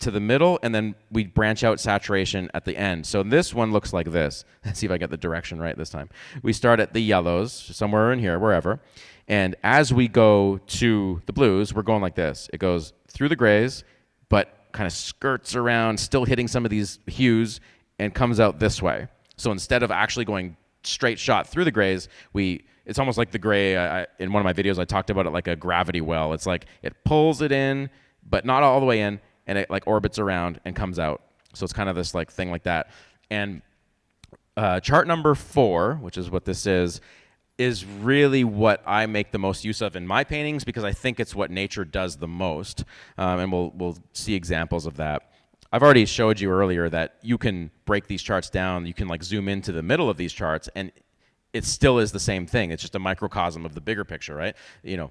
to the middle, and then we branch out saturation at the end. So this one looks like this. Let's see if I get the direction right this time. We start at the yellows, somewhere in here, wherever. And as we go to the blues, we're going like this. It goes through the grays, but kind of skirts around, still hitting some of these hues, and comes out this way. So instead of actually going straight shot through the grays, it's almost like the gray, in one of my videos I talked about it like a gravity well. It's like it pulls it in, but not all the way in, and it like orbits around and comes out. So it's kind of this like thing like that. And chart number 4, which is what this is really what I make the most use of in my paintings, because I think it's what nature does the most, and we'll see examples of that. I've already showed you earlier that you can break these charts down, you can like zoom into the middle of these charts, and it still is the same thing. It's just a microcosm of the bigger picture, right?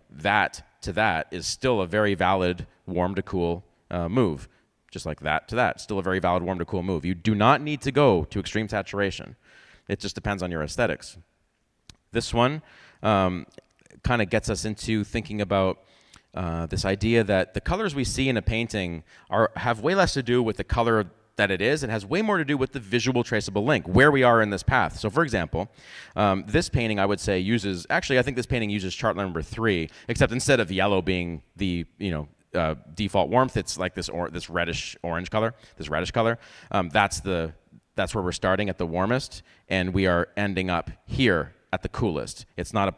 That to that is still a very valid warm to cool move, just like that to that, still a very valid warm to cool move. You do not need to go to extreme saturation. It just depends on your aesthetics. This one kind of gets us into thinking about this idea that the colors we see in a painting have way less to do with the color that it is. It has way more to do with the visual traceable link, where we are in this path. So for example, this painting I would say I think this painting uses chart number 3, except instead of yellow being the default warmth, it's like this reddish orange color, this reddish color. That's where we're starting at the warmest, and we are ending up here at the coolest. It's not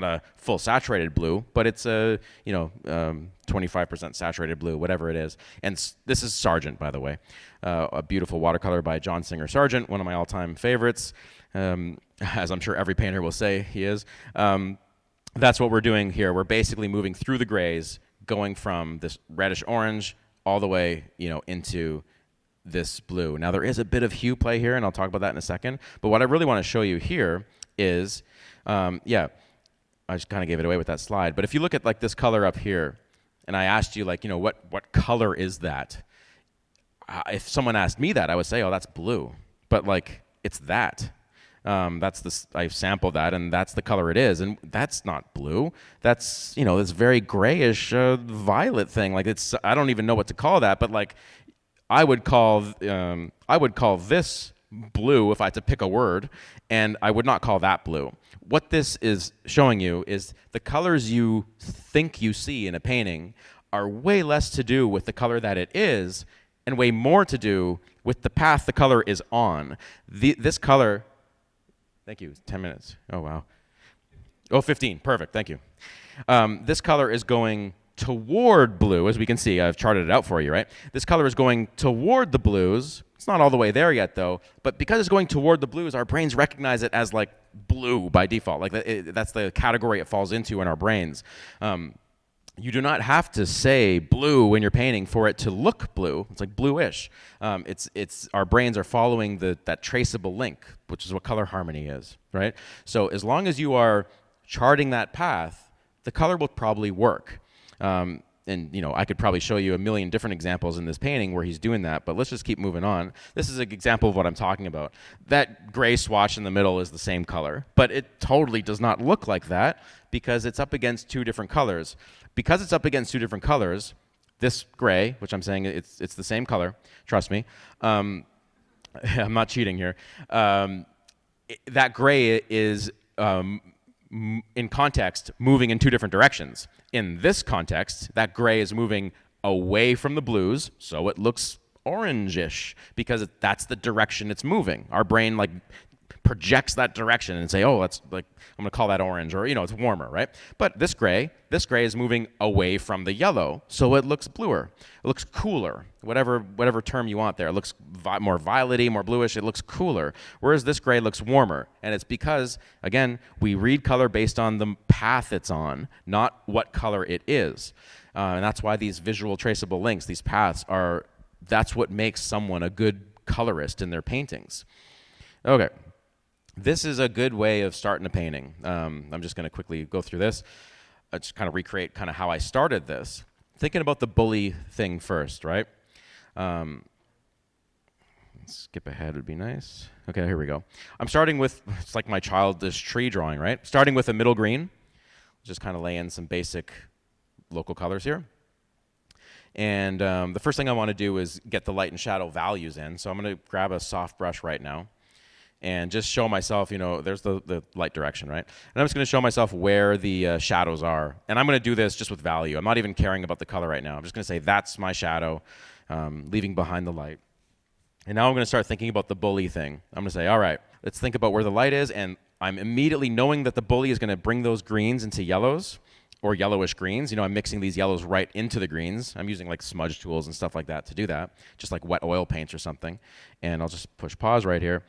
a full saturated blue, but it's a 25% saturated blue, whatever it is. And this is Sargent, by the way, a beautiful watercolor by John Singer Sargent, one of my all-time favorites, as I'm sure every painter will say he is. That's what we're doing here. We're basically moving through the grays, going from this reddish orange all the way, into this blue. Now there is a bit of hue play here, and I'll talk about that in a second. But what I really want to show you here is, I just kind of gave it away with that slide. But if you look at like this color up here, and I asked you like, what color is that? If someone asked me that, I would say, oh, that's blue. But like, it's that. I sampled that, and that's the color it is, and that's not blue. That's this very grayish violet thing. Like I don't even know what to call that, but like I would call this blue if I had to pick a word, and I would not call that blue. What this is showing you is the colors you think you see in a painting are way less to do with the color that it is, and way more to do with the path the color is on. This color Thank you. 10 minutes. Oh, wow. Oh, 15. Perfect. Thank you. This color is going toward blue, as we can see. I've charted it out for you, right? This color is going toward the blues. It's not all the way there yet, though. But because it's going toward the blues, our brains recognize it as like blue by default. Like that's the category it falls into in our brains. You do not have to say blue when you're painting for it to look blue. It's like bluish. It's our brains are following that traceable link, which is what color harmony is, right? So as long as you are charting that path, the color will probably work. And I could probably show you a million different examples in this painting where he's doing that, but let's just keep moving on. This is an example of what I'm talking about. That gray swatch in the middle is the same color, but it totally does not look like that because it's up against two different colors. Because it's up against two different colors, this gray, which I'm saying it's the same color, trust me. I'm not cheating here. That gray is in context, moving in two different directions. In this context, that gray is moving away from the blues, so it looks orangish because that's the direction it's moving. Our brain like projects that direction and say, oh, that's like, I'm gonna call that orange, or it's warmer, right? But this gray is moving away from the yellow, so it looks bluer. It looks cooler, whatever term you want there. It looks more violet-y, more bluish. It looks cooler, whereas this gray looks warmer. And it's because, again, we read color based on the path it's on, not what color it is. And that's why these visual traceable links, these paths, that's what makes someone a good colorist in their paintings. Okay. This is a good way of starting a painting. I'm just going to quickly go through this. Just kind of recreate kind of how I started this. Thinking about the bully thing first, right? Skip ahead would be nice. Okay, here we go. I'm starting with, it's like my childish tree drawing, right? Starting with a middle green. Just kind of lay in some basic local colors here. And the first thing I want to do is get the light and shadow values in. So I'm going to grab a soft brush right now and just show myself, there's the light direction, right? And I'm just going to show myself where the shadows are. And I'm going to do this just with value. I'm not even caring about the color right now. I'm just going to say that's my shadow, leaving behind the light. And now I'm going to start thinking about the bully thing. I'm going to say, all right, let's think about where the light is. And I'm immediately knowing that the bully is going to bring those greens into yellows or yellowish greens. I'm mixing these yellows right into the greens. I'm using like smudge tools and stuff like that to do that, just like wet oil paints or something. And I'll just push pause right here.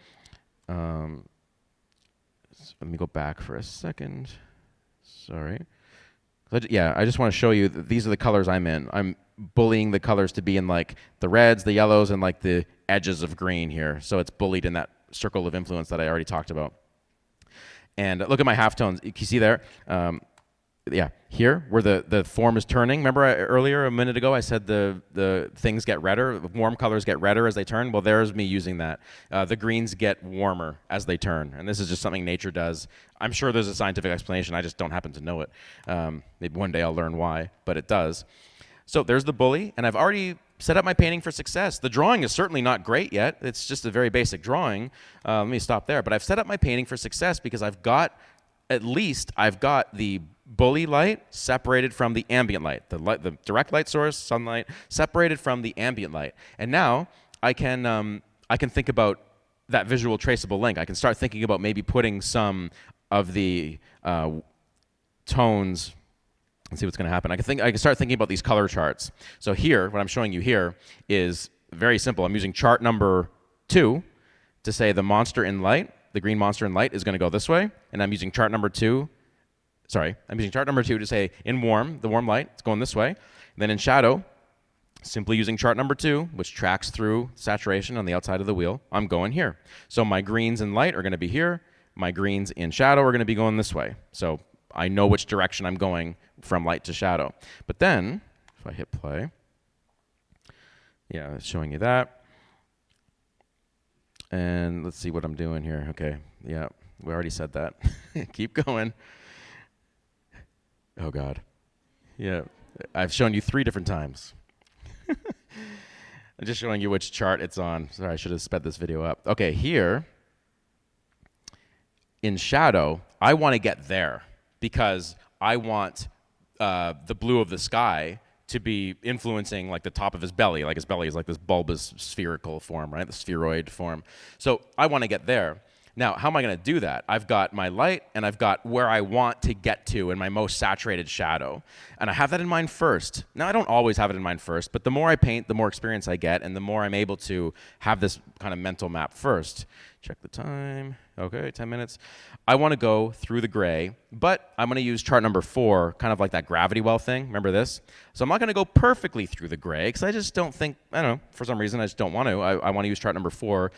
Let me go back for a second. Sorry. Yeah, I just want to show you that these are the colors I'm in. I'm bullying the colors to be in like the reds, the yellows, and like the edges of green here. So it's bullied in that circle of influence that I already talked about. And look at my halftones. You see there? Yeah, here where the form is turning. Remember earlier a minute ago I said the things get redder, the warm colors get redder as they turn? Well, there's me using that. The greens get warmer as they turn, and this is just something nature does. I'm sure there's a scientific explanation, I just don't happen to know it. Maybe one day I'll learn why, but it does. So there's the bully, and I've already set up my painting for success. The drawing is certainly not great yet. It's just a very basic drawing. Let me stop there. But I've set up my painting for success because I've got the bully light separated from the ambient light, the direct light source, sunlight, separated from the ambient light. And now I can think about that visual traceable link. I can start thinking about maybe putting some of the tones. Let's see what's going to happen. I can start thinking about these color charts. So here, what I'm showing you here is very simple. I'm using chart number 2 to say the monster in light, the green monster in light is going to go this way, and I'm using chart number 2. I'm using chart number 2 to say in warm, the warm light, it's going this way. And then in shadow, simply using chart number 2, which tracks through saturation on the outside of the wheel, I'm going here. So my greens in light are going to be here. My greens in shadow are going to be going this way. So I know which direction I'm going from light to shadow. But then, if I hit play, yeah, it's showing you that. And let's see what I'm doing here. Okay, yeah, we already said that. Keep going. Oh, God. Yeah, I've shown you 3 different times. I'm just showing you which chart it's on. Sorry, I should have sped this video up. Okay, here, in shadow, I want to get there because I want the blue of the sky to be influencing like the top of his belly. Like his belly is like this bulbous spherical form, right? The spheroid form. So I want to get there. Now, how am I going to do that? I've got my light, and I've got where I want to get to in my most saturated shadow. And I have that in mind first. Now, I don't always have it in mind first, but the more I paint, the more experience I get, and the more I'm able to have this kind of mental map first. Check the time. Okay, 10 minutes. I want to go through the gray, but I'm going to use chart number 4, kind of like that gravity well thing. Remember this? So I'm not going to go perfectly through the gray, because I just don't think, I don't know, for some reason I just don't want to. I want to use chart number 4,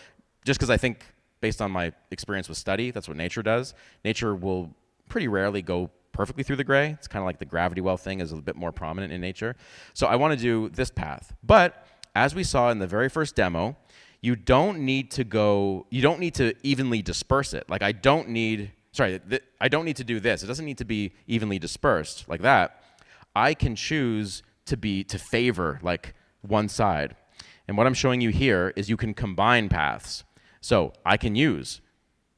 just because I think, based on my experience with study, that's what nature does. Nature will pretty rarely go perfectly through the gray. It's kind of like the gravity well thing is a bit more prominent in nature. So I want to do this path. But as we saw in the very first demo, you don't need to evenly disperse it. Like I don't need to do this. It doesn't need to be evenly dispersed like that. I can choose to favor like one side. And what I'm showing you here is you can combine paths. So I can use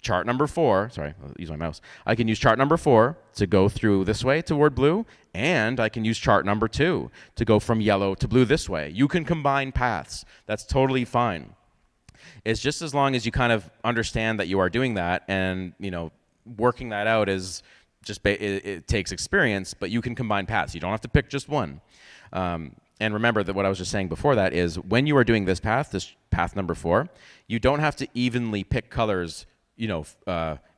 chart number 4, sorry, I'll use my mouse. I can use chart number 4 to go through this way toward blue, and I can use chart number 2 to go from yellow to blue this way. You can combine paths. That's totally fine. It's just as long as you kind of understand that you are doing that, and working that out is just it takes experience, but you can combine paths. You don't have to pick just one. And remember that what I was just saying before that is when you are doing this path number 4, you don't have to evenly pick colors,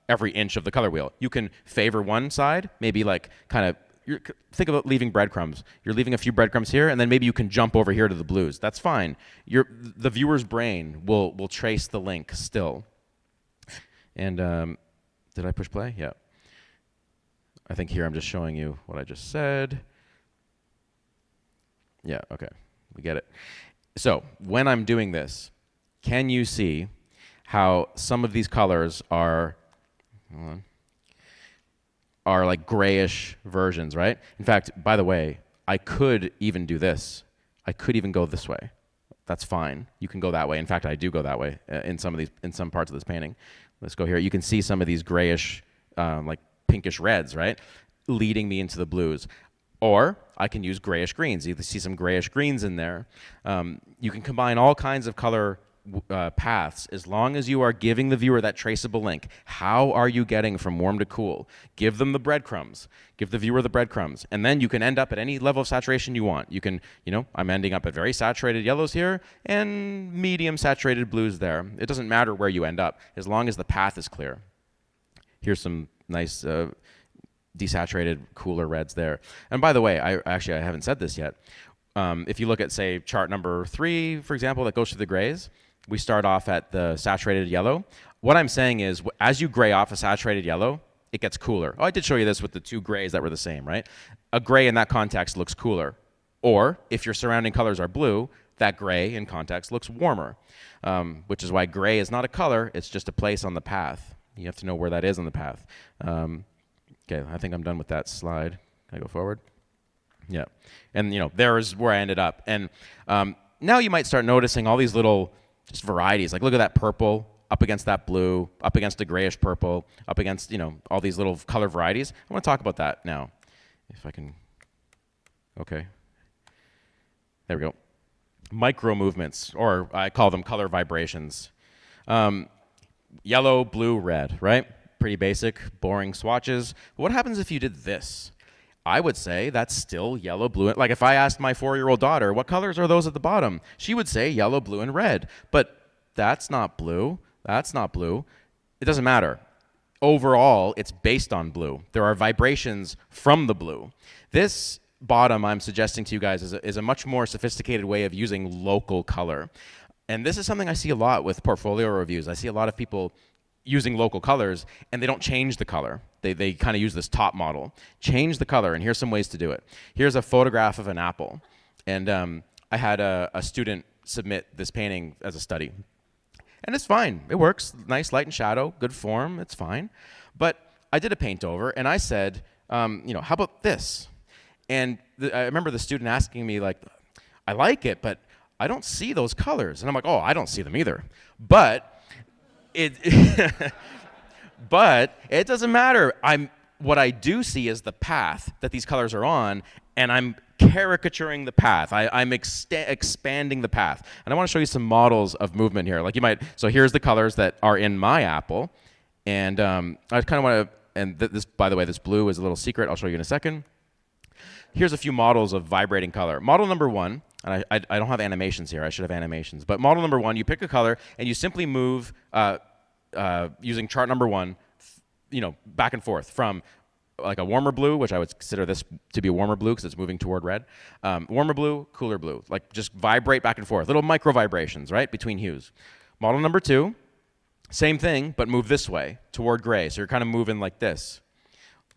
every inch of the color wheel. You can favor one side, maybe like think about leaving breadcrumbs. You're leaving a few breadcrumbs here, and then maybe you can jump over here to the blues. That's fine. The viewer's brain will trace the link still. And did I push play? Yeah. I think here I'm just showing you what I just said. Yeah, okay, we get it. So when I'm doing this, can you see how some of these colors are like grayish versions, right? In fact, by the way, I could even do this. I could even go this way. That's fine. You can go that way. In fact, I do go that way in some parts of this painting. Let's go here. You can see some of these grayish, like pinkish reds, right? Leading me into the blues. Or I can use grayish greens. You see some grayish greens in there. You can combine all kinds of color paths as long as you are giving the viewer that traceable link. How are you getting from warm to cool? Give them the breadcrumbs. Give the viewer the breadcrumbs. And then you can end up at any level of saturation you want. You can, I'm ending up at very saturated yellows here and medium saturated blues there. It doesn't matter where you end up as long as the path is clear. Here's some nice desaturated, cooler reds there. And by the way, I haven't said this yet. If you look at, say, chart number 3, for example, that goes through the grays, we start off at the saturated yellow. What I'm saying is, as you gray off a saturated yellow, it gets cooler. Oh, I did show you this with the 2 grays that were the same, right? A gray in that context looks cooler. Or, if your surrounding colors are blue, that gray in context looks warmer, which is why gray is not a color, it's just a place on the path. You have to know where that is on the path. Okay, I think I'm done with that slide. Can I go forward? Yeah. And, there's where I ended up. And now you might start noticing all these little just varieties. Like, look at that purple up against that blue, up against a grayish purple, up against, all these little color varieties. I want to talk about that now. If I can. Okay. There we go. Micro movements, or I call them color vibrations. Yellow, blue, red, right? Pretty basic, boring swatches. But what happens if you did this? I would say that's still yellow, blue. Like if I asked my 4-year-old daughter, what colors are those at the bottom? She would say yellow, blue, and red. But that's not blue. That's not blue. It doesn't matter. Overall, it's based on blue. There are vibrations from the blue. This bottom I'm suggesting to you guys is a much more sophisticated way of using local color. And this is something I see a lot with portfolio reviews. I see a lot of people using local colors, and they don't change the color. They kind of use this top model. Change the color, and here's some ways to do it. Here's a photograph of an apple. And I had a student submit this painting as a study. And it's fine. It works. Nice light and shadow, good form. It's fine. But I did a paint over, and I said, how about this? And I remember the student asking me, like, I like it, but I don't see those colors. And I'm like, oh, I don't see them either. But but it doesn't matter. What I do see is the path that these colors are on, and I'm caricaturing the path. I'm expanding the path. And I want to show you some models of movement here. So here's the colors that are in my apple, And I kind of want to, and this, by the way, this blue is a little secret. I'll show you in a second. Here's a few models of vibrating color. Model number 1, and I don't have animations here. I should have animations. But model number 1, you pick a color, and you simply move using chart number 1, back and forth from like a warmer blue, which I would consider this to be a warmer blue because it's moving toward red. Warmer blue, cooler blue. Like just vibrate back and forth. Little micro vibrations, right, between hues. Model number 2, same thing, but move this way toward gray. So you're kind of moving like this.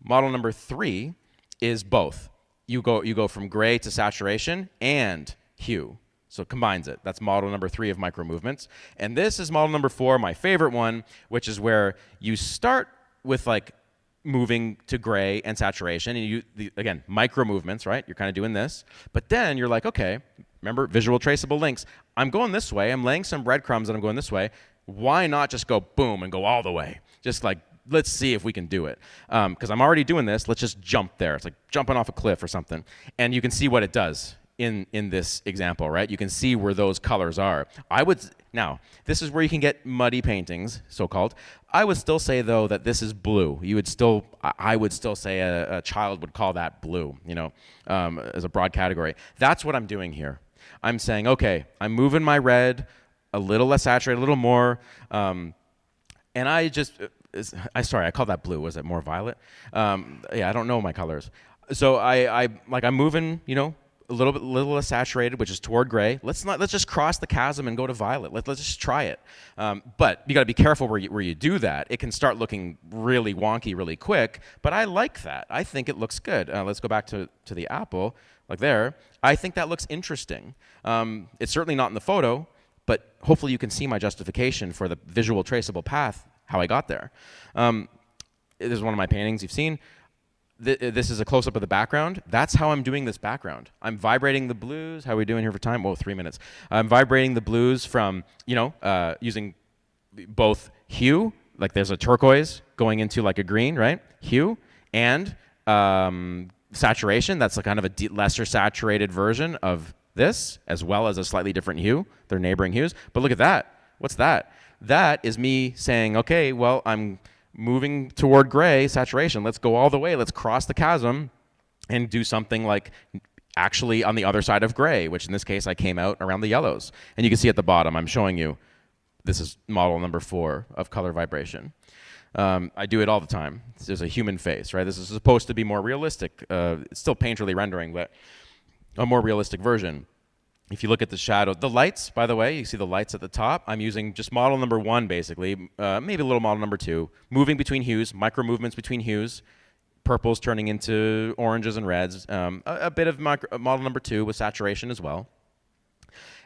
Model number 3 is both. You go from gray to saturation and hue. So it combines it. That's model number 3 of micro movements. And this is model number 4, my favorite one, which is where you start with like moving to gray and saturation, and again, micro movements, right? You're kind of doing this. But then you're like, okay, remember visual traceable links. I'm going this way. I'm laying some breadcrumbs and I'm going this way. Why not just go boom and go all the way? Just like, let's see if we can do it. Because I'm already doing this. Let's just jump there. It's like jumping off a cliff or something. And you can see what it does in this example, right? You can see where those colors are. Now, this is where you can get muddy paintings, so-called. I would still say, though, that this is blue. I would still say a child would call that blue, as a broad category. That's what I'm doing here. I'm saying, okay, I'm moving my red a little less saturated, a little more, and I call that blue. Was it more violet? Yeah, I don't know my colors. So I'm moving, a little less saturated, which is toward gray. Let's just cross the chasm and go to violet. Let's just try it. But you got to be careful where you do that. It can start looking really wonky really quick. But I like that. I think it looks good. Let's go back to the apple, like there. I think that looks interesting. It's certainly not in the photo, but hopefully you can see my justification for the visual traceable path, how I got there. This is one of my paintings you've seen. This is a close-up of the background. That's how I'm doing this background. I'm vibrating the blues. How are we doing here for time? Whoa, 3 minutes. I'm vibrating the blues from, using both hue, like there's a turquoise going into like a green, right? Hue, and saturation. That's like kind of a lesser saturated version of this, as well as a slightly different hue. They're neighboring hues. But look at that. What's that? That is me saying, okay, well, I'm moving toward gray, saturation. Let's go all the way. Let's cross the chasm and do something like actually on the other side of gray, which in this case I came out around the yellows. And you can see at the bottom, I'm showing you, this is model number 4 of color vibration. I do it all the time. There's a human face, right? This is supposed to be more realistic. It's still painterly rendering, but a more realistic version. If you look at the shadow, the lights, by the way, you see the lights at the top. I'm using just model number 1, basically, maybe a little model number 2, moving between hues, micro movements between hues, purples turning into oranges and reds, a bit of model number 2 with saturation as well.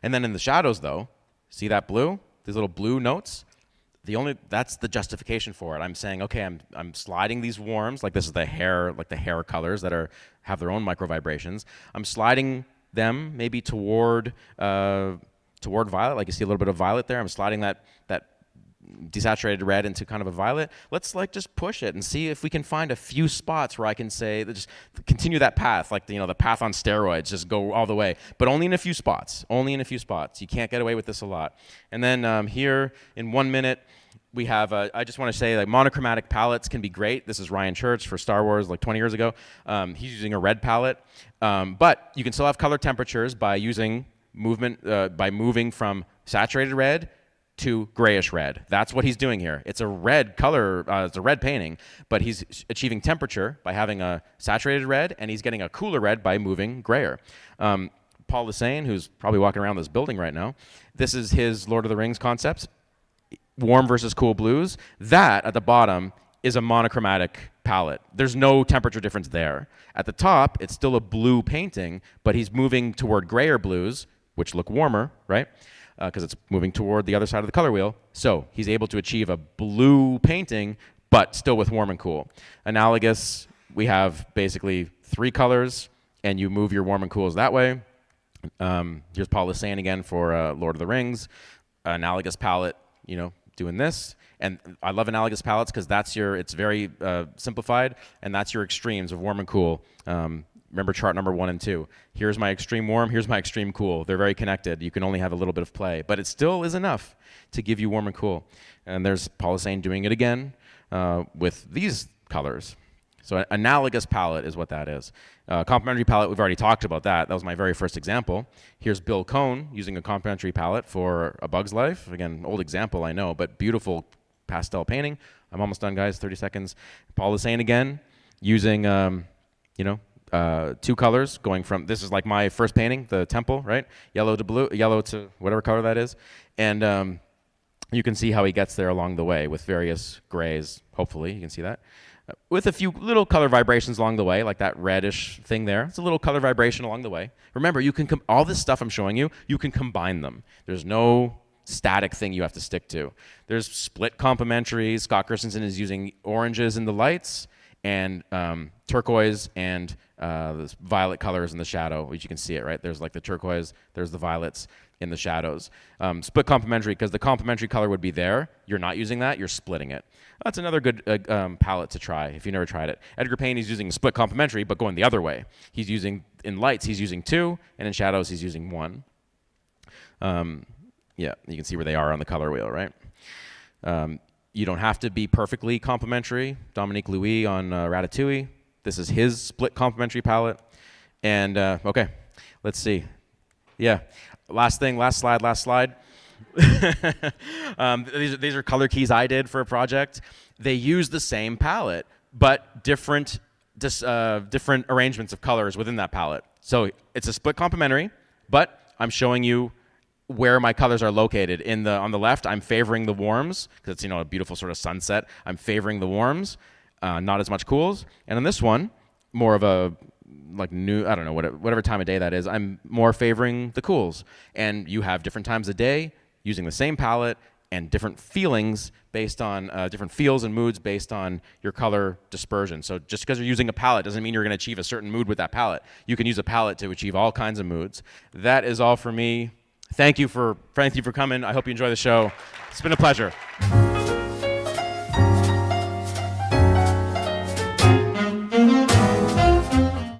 And then in the shadows, though, see that blue? These little blue notes? That's the justification for it. I'm saying, okay, I'm sliding these warms, like this is the hair colors that have their own micro vibrations. I'm sliding them maybe toward violet, like you see a little bit of violet there. I'm sliding that desaturated red into kind of a violet. Let's like just push it and see if we can find a few spots where I can say just continue that path, like the path on steroids, just go all the way, but only in a few spots. Only in a few spots. You can't get away with this a lot. And then here in 1 minute. We have, I just want to say, like monochromatic palettes can be great. This is Ryan Church for Star Wars like 20 years ago. He's using a red palette. But you can still have color temperatures by using by moving from saturated red to grayish red. That's what he's doing here. It's a red color, it's a red painting, but he's achieving temperature by having a saturated red, and he's getting a cooler red by moving grayer. Paul Lesane, who's probably walking around this building right now, this is his Lord of the Rings concepts. Warm versus cool blues. That at the bottom is a monochromatic palette. There's no temperature difference there. At the top, it's still a blue painting, but he's moving toward grayer blues, which look warmer, right? Because it's moving toward the other side of the color wheel. So he's able to achieve a blue painting, but still with warm and cool. Analogous, we have basically 3 colors, and you move your warm and cools that way. Here's Paul Lesane again for Lord of the Rings. Analogous palette, doing this. And I love analogous palettes because it's very simplified, and that's your extremes of warm and cool. Remember chart number 1 and 2. Here's my extreme warm, here's my extreme cool. They're very connected. You can only have a little bit of play, but it still is enough to give you warm and cool. And there's Paul Lesane doing it again. with these colors. So an analogous palette is what that is. Complementary palette, we've already talked about that. That was my very first example. Here's Bill Cohn using a complementary palette for A Bug's Life. Again, old example, I know, but beautiful pastel painting. I'm almost done, guys, 30 seconds. Paul Hussein again, using, two colors, going from, this is like my first painting, the temple, right? Yellow to blue, yellow to whatever color that is. And you can see how he gets there along the way with various grays, hopefully, you can see that. With a few little color vibrations along the way, like that reddish thing there. It's a little color vibration along the way. Remember, you can all this stuff I'm showing you, you can combine them. There's no static thing you have to stick to. There's split complementary. Scott Christensen is using oranges in the lights and turquoise and the violet colors in the shadow, which you can see it, right? There's like the turquoise, there's the violets in the shadows. Split complementary, because the complementary color would be there. You're not using that, you're splitting it. That's another good palette to try if you've never tried it. Edgar Payne, he's using split complementary, but going the other way. He's using, in lights, he's using 2, and in shadows, he's using 1. Yeah, you can see where they are on the color wheel, right? You don't have to be perfectly complementary. Dominique Louis on Ratatouille. This is his split complementary palette. And, okay, let's see. Yeah, last thing, last slide. These are color keys I did for a project. They use the same palette, but different arrangements of colors within that palette. So it's a split complementary, but I'm showing you where my colors are located. On the left, I'm favoring the warms, because it's a beautiful sort of sunset. I'm favoring the warms, not as much cools. And on this one, more of a new, I don't know, whatever time of day that is, I'm more favoring the cools. And you have different times of day using the same palette and different feelings based on different feels and moods based on your color dispersion. So just because you're using a palette doesn't mean you're going to achieve a certain mood with that palette. You can use a palette to achieve all kinds of moods. That is all for me. Thank you for coming. I hope you enjoy the show. It's been a pleasure.